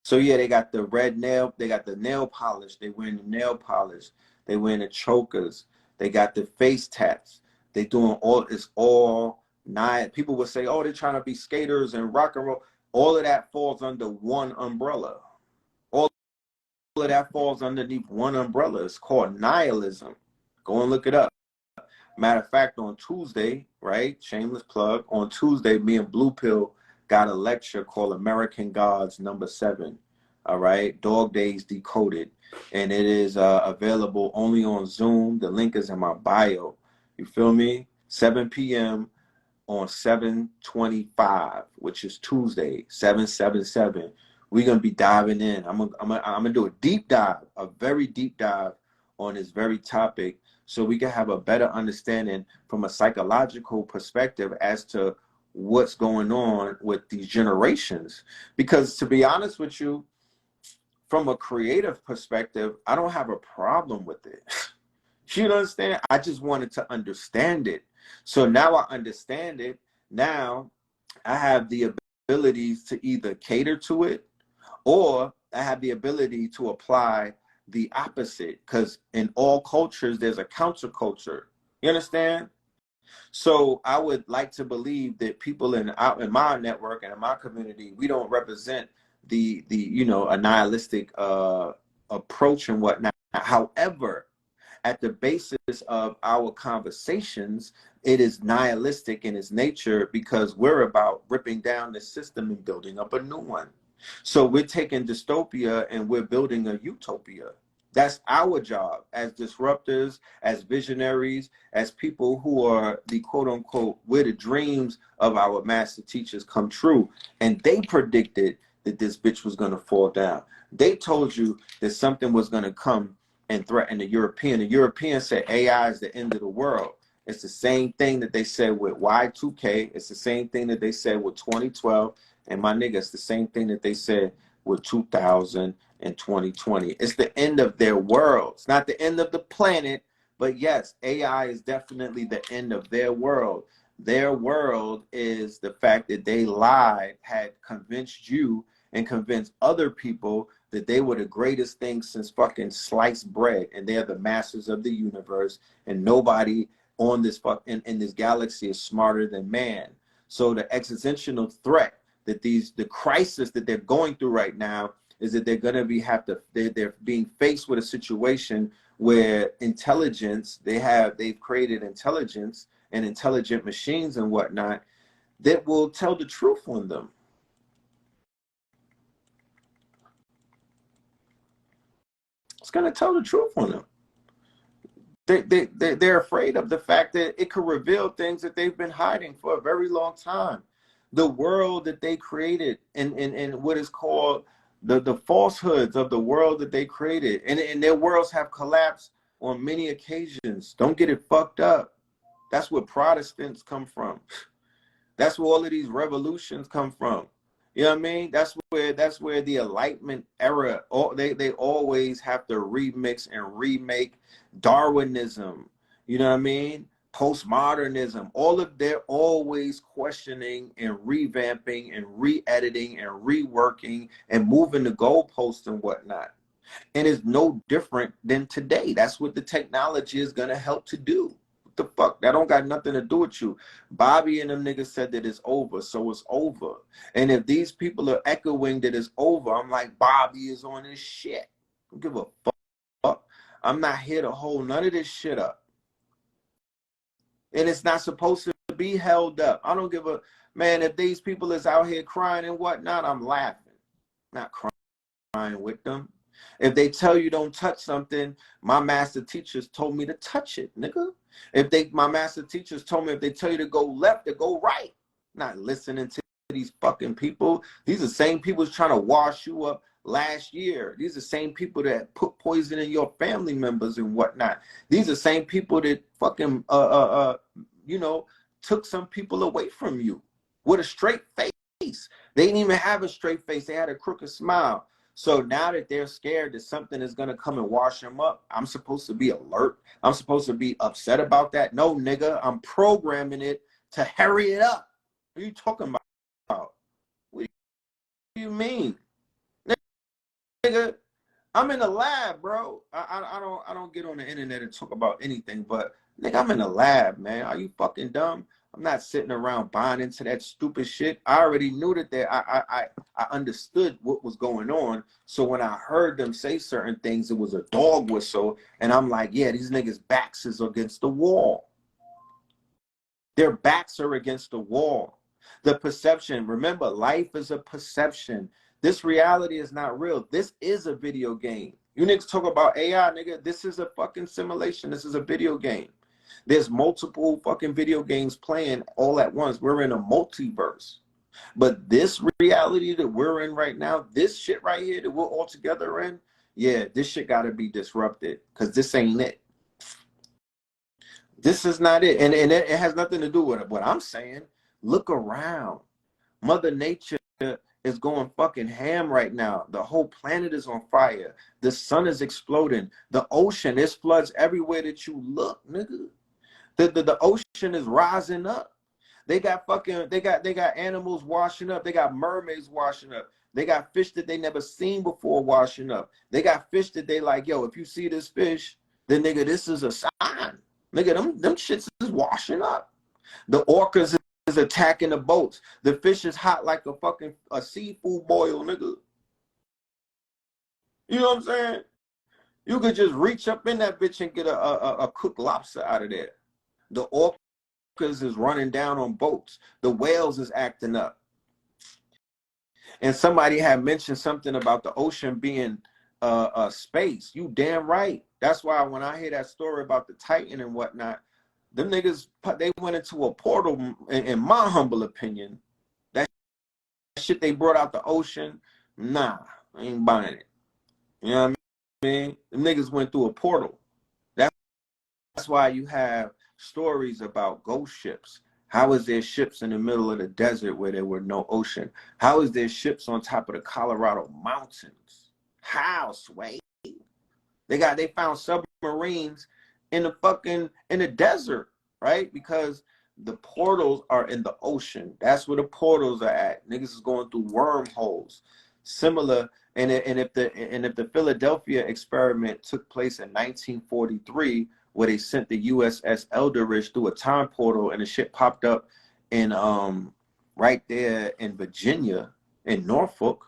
So yeah, they got the red nail, they got the nail polish, they wearing the nail polish, they wearing the chokers, they got the face tats, they doing all nine. People would say, oh, they're trying to be skaters and rock and roll. All of that falls under one umbrella. All of that falls underneath one umbrella. It's called nihilism. Go and look it up. Matter of fact, on Tuesday, right? Shameless plug. On Tuesday, me and Blue Pill got a lecture called American Gods #7. All right, Dog Days Decoded, and it is available only on Zoom. The link is in my bio. You feel me? 7 p.m. on 7/25, which is Tuesday, 7/7/7. We're gonna be diving in. I'm gonna do a deep dive, a very deep dive on this very topic, so we can have a better understanding from a psychological perspective as to what's going on with these generations. Because to be honest with you, from a creative perspective, I don't have a problem with it. You understand? I just wanted to understand it. So now I understand it. Now I have the abilities to either cater to it, or I have the ability to apply the opposite, because in all cultures, there's a counterculture. You understand? So I would like to believe that people in my network and in my community, we don't represent the a nihilistic approach and whatnot. However, at the basis of our conversations, it is nihilistic in its nature, because we're about ripping down the system and building up a new one. So we're taking dystopia and we're building a utopia. That's our job as disruptors, as visionaries, as people who are the quote unquote, where the dreams of our master teachers come true. And they predicted that this bitch was going to fall down. They told you that something was going to come and threaten the European. The Europeans said AI is the end of the world. It's the same thing that they said with Y2K. It's the same thing that they said with 2012. And my nigga, it's the same thing that they said with 2000 and 2020. It's the end of their world. It's not the end of the planet, but yes, AI is definitely the end of their world. Their world is the fact that they lied, had convinced you and convinced other people that they were the greatest thing since fucking sliced bread, and they're the masters of the universe, and nobody on this in this galaxy is smarter than man. So the existential threat that the crisis that they're going through right now is that they're going to they're being faced with a situation where intelligence, they've created intelligence and intelligent machines and whatnot that will tell the truth on them. It's going to tell the truth on them. They're afraid of the fact that it could reveal things that they've been hiding for a very long time. The world that they created and what is called the falsehoods of the world that they created. And their worlds have collapsed on many occasions. Don't get it fucked up. That's where Protestants come from. That's where all of these revolutions come from. You know what I mean? That's where the Enlightenment era, they always have to remix and remake Darwinism. You know what I mean? Postmodernism. They're always questioning and revamping and re-editing and reworking and moving the goalposts and whatnot. And it's no different than today. That's what the technology is gonna help to do. The fuck, that don't got nothing to do with you. Bobby and them niggas said that it's over, so it's over. And if these people are echoing that it's over, I'm like, Bobby is on this shit. Don't give a fuck. I'm not here to hold none of this shit up. And it's not supposed to be held up. I don't give a man. If these people is out here crying and whatnot, I'm laughing, not crying with them. If they tell you don't touch something, my master teachers told me to touch it, nigga. My master teachers told me if they tell you to go left, to go right. Not listening to these fucking people. These are the same people trying to wash you up last year. These are the same people that put poison in your family members and whatnot. These are the same people that fucking took some people away from you with a straight face. They didn't even have a straight face. They had a crooked smile. So now that they're scared that something is going to come and wash them up, I'm supposed to be alert. I'm supposed to be upset about that. No, nigga, I'm programming it to hurry it up. What are you talking about? What do you mean? Nigga, I'm in the lab, bro. I don't get on the internet and talk about anything, but nigga, I'm in the lab, man. Are you fucking dumb? I'm not sitting around buying into that stupid shit. I already knew that I understood what was going on. So when I heard them say certain things, it was a dog whistle. And I'm like, yeah, these niggas' backs is against the wall. Their backs are against the wall. The perception, remember, life is a perception. This reality is not real. This is a video game. You niggas talk about AI, nigga. This is a fucking simulation. This is a video game. There's multiple fucking video games playing all at once. We're in a multiverse. But this reality that we're in right now, this shit right here that we're all together in, yeah, this shit got to be disrupted because this ain't it. This is not it. And it has nothing to do with it. What I'm saying, look around. Mother Nature is going fucking ham right now. The whole planet is on fire. The sun is exploding. The ocean, there's floods everywhere that you look, nigga. The ocean is rising up. They got animals washing up. They got mermaids washing up. They got fish that they never seen before washing up. They got fish that they like, yo, if you see this fish, then nigga, this is a sign. Nigga, them shits is washing up. The orcas is attacking the boats. The fish is hot like a seafood boil, nigga. You know what I'm saying? You could just reach up in that bitch and get a cooked lobster out of there. The orcas is running down on boats. The whales is acting up. And somebody had mentioned something about the ocean being space. You damn right. That's why when I hear that story about the Titan and whatnot, them niggas, they went into a portal, in my humble opinion. That shit they brought out the ocean, nah, I ain't buying it. You know what I mean? Them niggas went through a portal. That's why you have stories about ghost ships. How is there ships in the middle of the desert where there were no ocean? How is there ships on top of the Colorado mountains? How, Sway? They found submarines in the desert, right? Because the portals are in the ocean. That's where the portals are at. Niggas is going through wormholes. Similar, and if the Philadelphia experiment took place in 1943, where they sent the USS Eldridge through a time portal and the shit popped up in right there in Virginia, in Norfolk.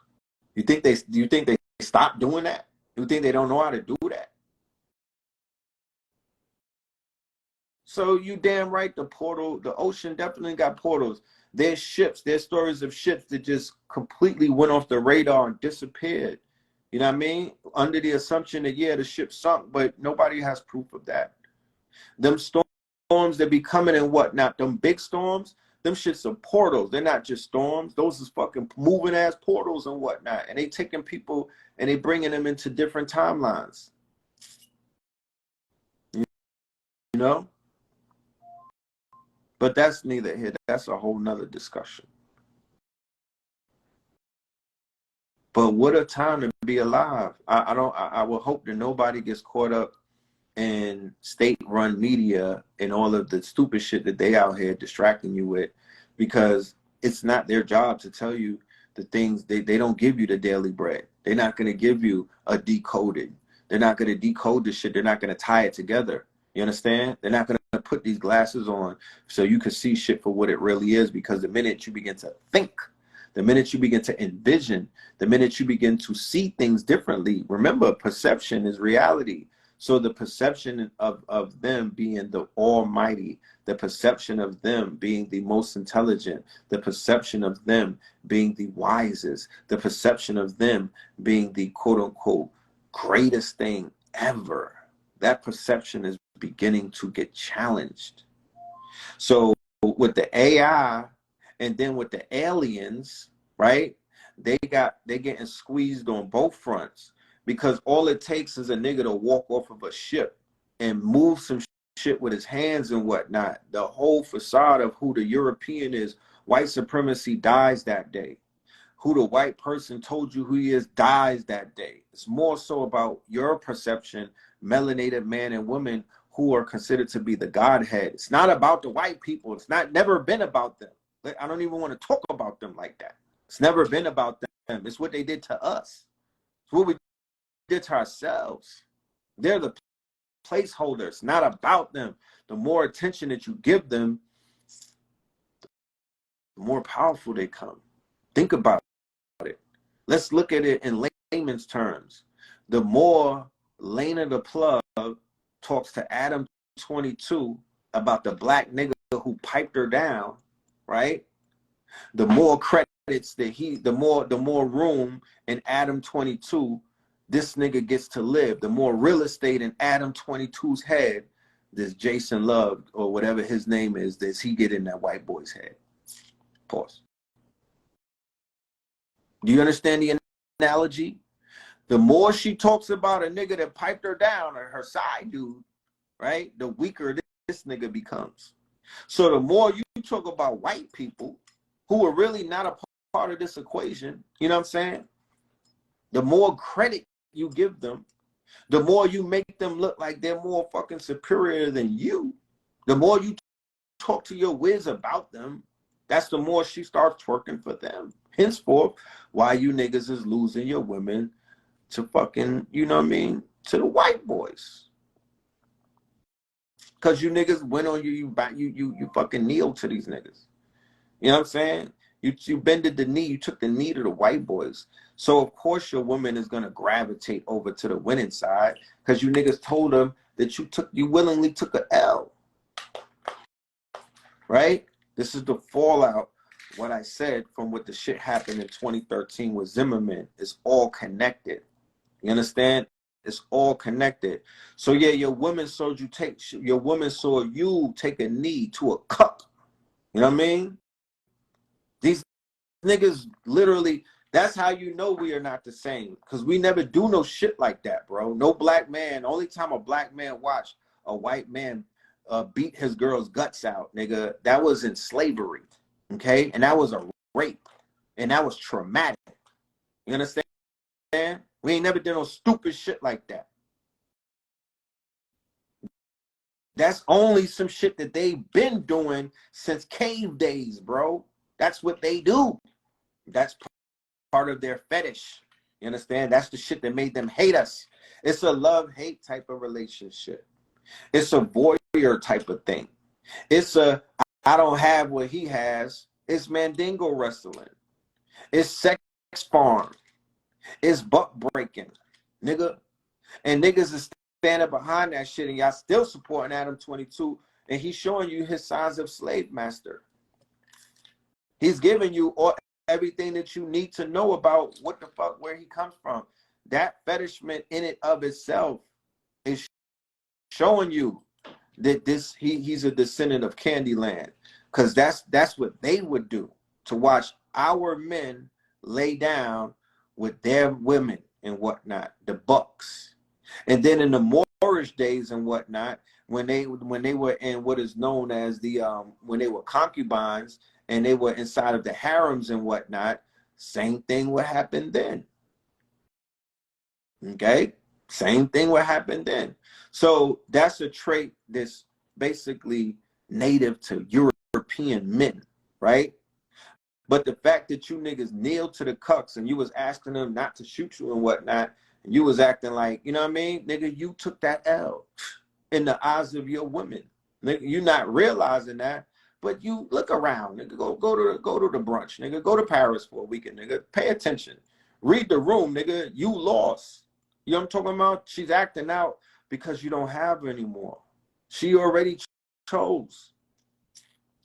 Do you think they stopped doing that? You think they don't know how to do that? So you damn right, the ocean definitely got portals. There's ships, there's stories of ships that just completely went off the radar and disappeared. You know what I mean? Under the assumption that, yeah, the ship sunk, but nobody has proof of that. Them storms that be coming and whatnot, them big storms, them shits are portals. They're not just storms. Those is fucking moving ass portals and whatnot. And they taking people and they bringing them into different timelines. You know? But that's neither here. That's a whole nother discussion. But what a time to be alive. I would hope that nobody gets caught up in state-run media and all of the stupid shit that they out here distracting you with, because it's not their job to tell you the things. They don't give you the daily bread. They're not going to give you a decoding. They're not going to decode the shit. They're not going to tie it together. You understand? They're not going to put these glasses on so you can see shit for what it really is, because the minute you begin to think, the minute you begin to envision, the minute you begin to see things differently, remember, perception is reality. So the perception of them being the almighty, the perception of them being the most intelligent, the perception of them being the wisest, the perception of them being the quote unquote greatest thing ever, that perception is beginning to get challenged. So with the AI and then with the aliens, right? They getting squeezed on both fronts, because all it takes is a nigga to walk off of a ship and move some shit with his hands and whatnot. The whole facade of who the European is, white supremacy, dies that day. Who the white person told you who he is dies that day. It's more so about your perception, melanated man and woman who are considered to be the Godhead. It's not about the white people. It's never been about them. I don't even want to talk about them like that. It's never been about them. It's what they did to us. It's what we did to ourselves. They're the placeholders, not about them. The more attention that you give them, the more powerful they come. Think about it. Let's look at it in layman's terms. The more Lena the Plug talks to Adam 22 about the black nigga who piped her down, right? The more credits that the more room in Adam 22 this nigga gets to live. The more real estate in Adam 22's head, this Jason Love or whatever his name is, does he get in that white boy's head? Pause. Do you understand the analogy? The more she talks about a nigga that piped her down or her side dude, right, the weaker this nigga becomes. So the more you talk about white people who are really not a part of this equation, you know what I'm saying? The more credit you give them, the more you make them look like they're more fucking superior than you. The more you talk to your whiz about them, that's the more she starts twerking for them. Henceforth, why you niggas is losing your women to fucking, you know what I mean, to the white boys. Because you niggas went on you fucking kneel to these niggas. You know what I'm saying? You bended the knee, you took the knee to the white boys. So of course your woman is gonna gravitate over to the winning side, because you niggas told them that you willingly took a L. Right? This is the fallout what I said from what the shit happened in 2013 with Zimmerman is all connected. You understand? It's all connected. So yeah, your woman saw you take a knee to a cup. You know what I mean? These niggas literally, that's how you know we are not the same. Because we never do no shit like that, bro. No black man. Only time a black man watched a white man beat his girl's guts out, nigga, that was in slavery. Okay? And that was a rape. And that was traumatic. You understand? We ain't never did no stupid shit like that. That's only some shit that they've been doing since cave days, bro. That's what they do. That's part of their fetish. You understand? That's the shit that made them hate us. It's a love-hate type of relationship. It's a voyeur type of thing. It's a, I don't have what he has. It's Mandingo wrestling. It's sex farm. It's butt breaking, nigga. And niggas is standing behind that shit, and y'all still supporting Adam 22, and he's showing you his signs of slave master. He's giving you everything that you need to know about what the fuck, where he comes from. That fetishment in it of itself is showing you that he's a descendant of Candyland, because that's what they would do, to watch our men lay down with their women and whatnot, the bucks. And then in the Moorish days and whatnot, when they were in what is known as the when they were concubines and they were inside of the harems and whatnot, same thing would happen then. Okay, same thing would happen then. So that's a trait that's basically native to European men, right? But the fact that you niggas kneeled to the cucks and you was asking them not to shoot you and whatnot, and you was acting like, you know what I mean? Nigga, you took that L in the eyes of your women. Nigga, you not realizing that, but you look around, nigga. Go to the brunch, nigga. Go to Paris for a weekend, nigga. Pay attention. Read the room, nigga. You lost. You know what I'm talking about? She's acting out because you don't have her anymore. She already chose.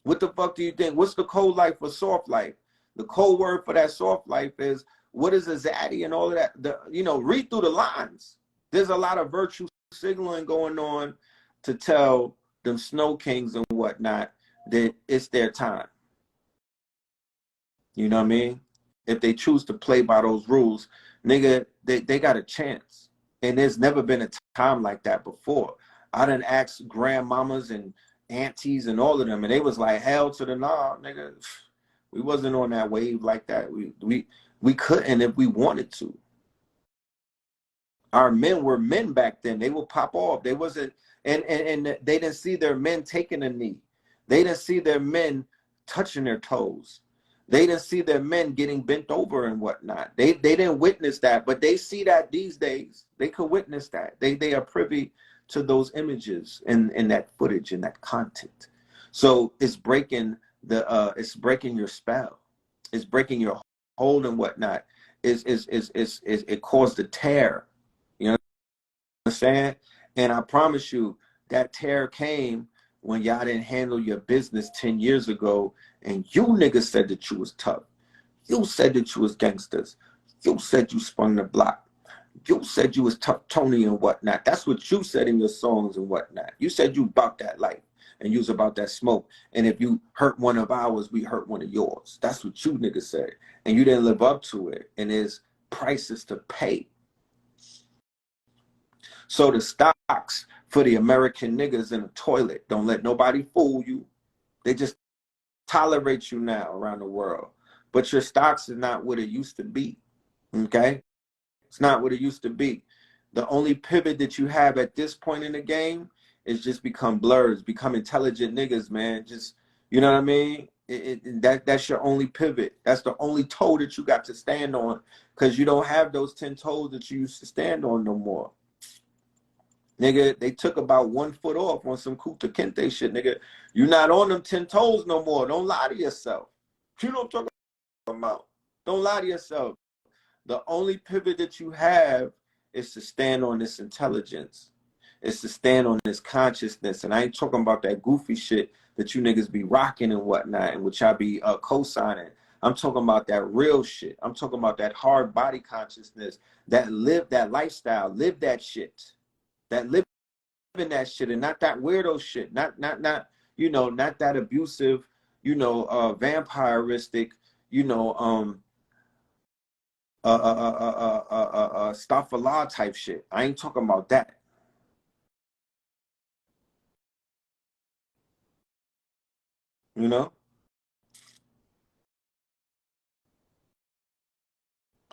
What the fuck do you think? What's the code life for soft life? The code word for that soft life is, what is a zaddy and all of that? Read through the lines. There's a lot of virtue signaling going on to tell them snow kings and whatnot that it's their time. You know what I mean? If they choose to play by those rules, nigga, they got a chance. And there's never been a time like that before. I done asked grandmamas and aunties and all of them, and they was like, hell to the nah, nigga. We wasn't on that wave like that. We couldn't if we wanted to. Our men were men back then. They would pop off. They wasn't, and they didn't see their men taking a knee. They didn't see their men touching their toes. They didn't see their men getting bent over and whatnot. They didn't witness that, but they see that these days. They could witness that. They are privy to those images and that footage and that content. So it's breaking it's breaking your spell. It's breaking your hold and whatnot. It caused a tear. You know what I'm saying? And I promise you that tear came when y'all didn't handle your business 10 years ago, and you niggas said that you was tough. You said that you was gangsters. You said you spun the block. You said you was tough Tony and whatnot. That's what you said in your songs and whatnot. You said you about that life and you was about that smoke. And if you hurt one of ours, we hurt one of yours. That's what you niggas said. And you didn't live up to it. And there's prices to pay. So the stocks for the American niggas in the toilet. Don't let nobody fool you. They just tolerate you now around the world. But your stocks is not what it used to be. Okay? It's not what it used to be. The only pivot that you have at this point in the game is just become blurs, become intelligent niggas, man. Just, you know what I mean? That's your only pivot. That's the only toe that you got to stand on, because you don't have those 10 toes that you used to stand on no more. Nigga, they took about 1 foot off on some Kuta Kente shit, nigga. You're not on them 10 toes no more. Don't lie to yourself. You know what I'm talking about? Don't lie to yourself. The only pivot that you have is to stand on this intelligence. It's to stand on this consciousness. And I ain't talking about that goofy shit that you niggas be rocking and whatnot, and which I be co-signing. I'm talking about that real shit. I'm talking about that hard body consciousness, that live that lifestyle, live that shit, that live in that shit, and not that weirdo shit, not not that abusive, vampiristic, stuff a law type shit. I ain't talking about that. You know,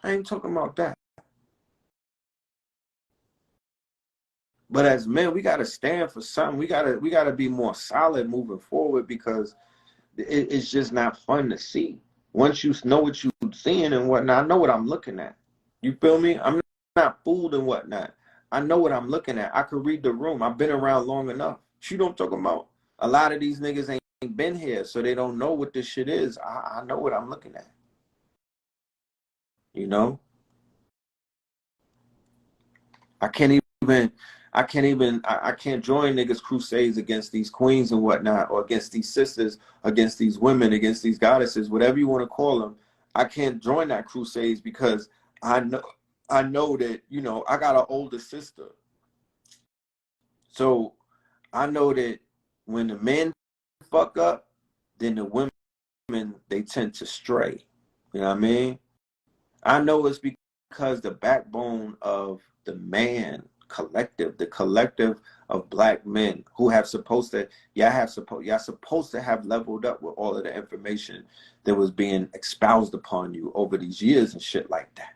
I ain't talking about that. But as men, we gotta stand for something. We gotta be more solid moving forward, because it's just not fun to see. Once you know what you're seeing and whatnot, I know what I'm looking at. You feel me? I'm not fooled and whatnot. I know what I'm looking at. I could read the room. I've been around long enough. You know what I'm talking about? A lot of these niggas ain't been here, so they don't know what this shit is. I know what I'm looking at. You know? I can't even I can't join niggas crusades against these queens and whatnot, or against these sisters, against these women, against these goddesses, whatever you want to call them. I can't join that crusades, because I know that, I got an older sister. So I know that when the men fuck up, then the women, they tend to stray. You know what I mean? I know it's because the backbone of the man collective, the collective of black men who have supposed to, y'all supposed to have leveled up with all of the information that was being espoused upon you over these years and shit like that.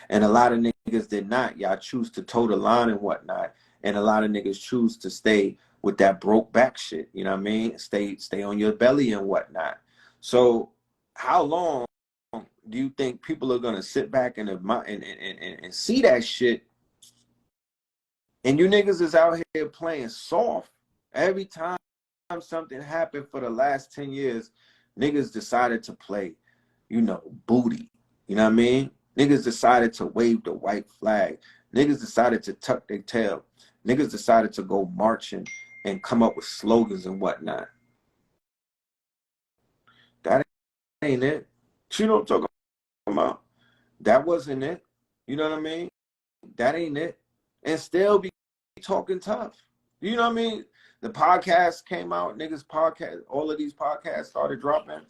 And a lot of niggas did not. Y'all choose to toe the line and whatnot. And a lot of niggas choose to stay with that broke back shit. You know what I mean? Stay on your belly and whatnot. So how long do you think people are gonna sit back and see that shit? And you niggas is out here playing soft. Every time something happened for the last 10 years, niggas decided to play, booty. You know what I mean? Niggas decided to wave the white flag. Niggas decided to tuck their tail. Niggas decided to go marching and come up with slogans and whatnot. That ain't it. You know what I'm talking about? That wasn't it. You know what I mean? That ain't it. And still be talking tough. You know what I mean? The podcast came out, niggas podcast, all of these podcasts started dropping.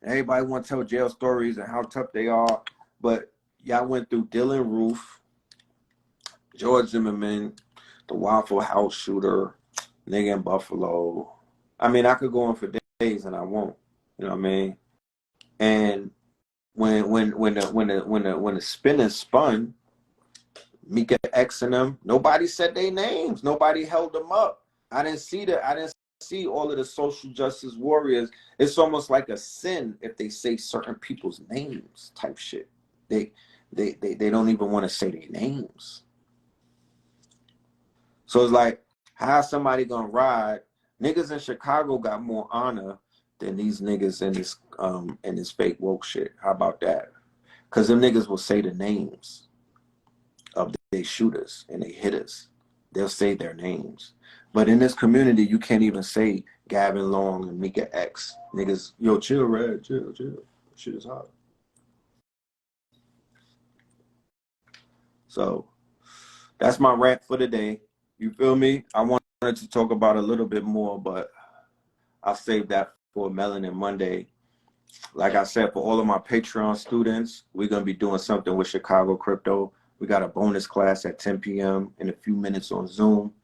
Everybody want to tell jail stories and how tough they are. But y'all went through Dylan Roof, George Zimmerman, the Waffle House shooter, nigga in Buffalo. I mean, I could go on for days and I won't. You know what I mean? And when the spinner spun, Mika X and them, nobody said their names. Nobody held them up. I didn't see all of the social justice warriors. It's almost like a sin if they say certain people's names type shit. They don't even want to say their names. So it's like, how somebody gonna ride? Niggas in Chicago got more honor than these niggas in this fake woke shit. How about that? Because them niggas will say the names of they shooters and they hitters. They'll say their names. But in this community, you can't even say Gavin Long and Mika X. Niggas, yo, chill, Red, chill. Shit is hot. So that's my rant for today. You feel me? I wanted to talk about a little bit more, but I'll save that for Melanin Monday. Like I said, for all of my Patreon students, we're going to be doing something with Chicago Crypto. We got a bonus class at 10 p.m. in a few minutes on Zoom.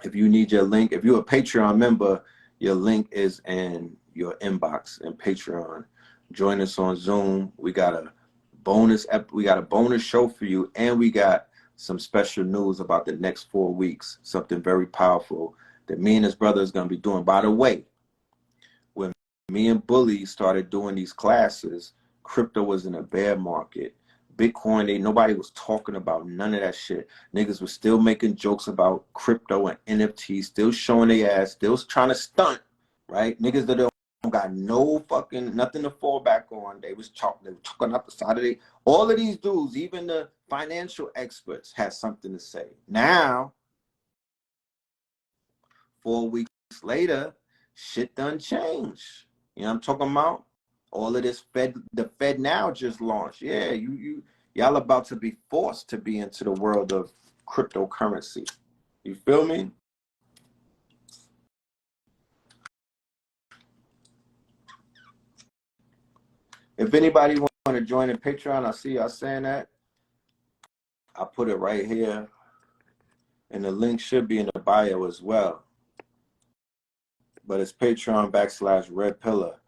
If you need your link, if you're a Patreon member, your link is in your inbox in Patreon. Join us on Zoom. We got a bonus show for you, and we got some special news about the next 4 weeks. Something very powerful that me and his brother is going to be doing. By the way, when me and Bully started doing these classes, crypto was in a bear market. Bitcoin, nobody was talking about none of that shit. Niggas was still making jokes about crypto and NFTs, still showing their ass, still trying to stunt, right? Niggas that don't got no fucking nothing to fall back on. They were talking up the side of it. All of these dudes, even the financial experts, had something to say. Now, 4 weeks later, shit done changed. You know what I'm talking about? All of this the Fed now just launched. Yeah, y'all about to be forced to be into the world of cryptocurrency. You feel me? If anybody want to join the Patreon, I see y'all saying that. I put it right here. And the link should be in the bio as well. But it's Patreon /Red Pillar,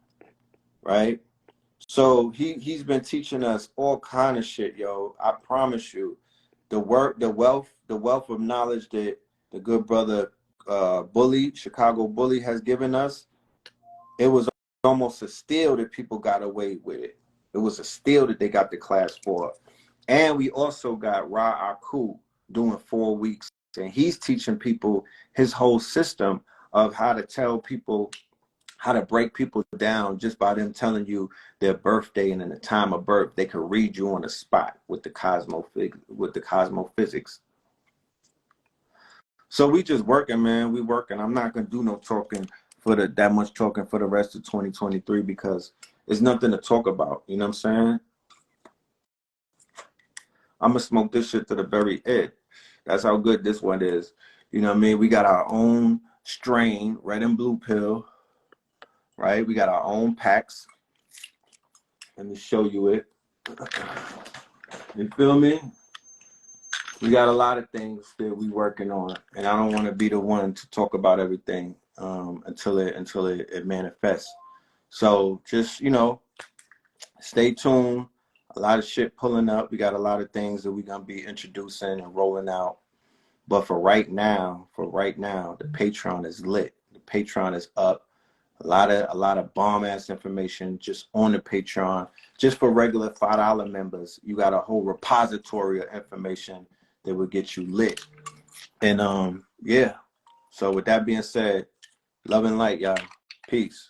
right? So he's been teaching us all kind of shit, yo. I promise you, the wealth of knowledge that the good brother Chicago Bully has given us, it was almost a steal that people got away with it. It was a steal that they got the class for. And we also got Ra Aku doing 4 weeks, and he's teaching people his whole system of how to tell people, how to break people down just by them telling you their birthday and then the time of birth. They could read you on the spot with the cosmophysics. So we just working, man. We working. I'm not gonna do no talking that much talking for the rest of 2023 because there's nothing to talk about. You know what I'm saying? I'm gonna smoke this shit to the very end. That's how good this one is. You know what I mean? We got our own strain, red and blue pill, right? We got our own packs. Let me show you it. You feel me? We got a lot of things that we working on, and I don't want to be the one to talk about everything until it manifests. So just, you know, stay tuned. A lot of shit pulling up. We got a lot of things that we're gonna be introducing and rolling out. But for right now, the Patreon is lit. The Patreon is up. A lot of bomb ass information just on the Patreon. Just for regular $5 members, you got a whole repository of information that will get you lit. And yeah. So with that being said, love and light, y'all. Peace.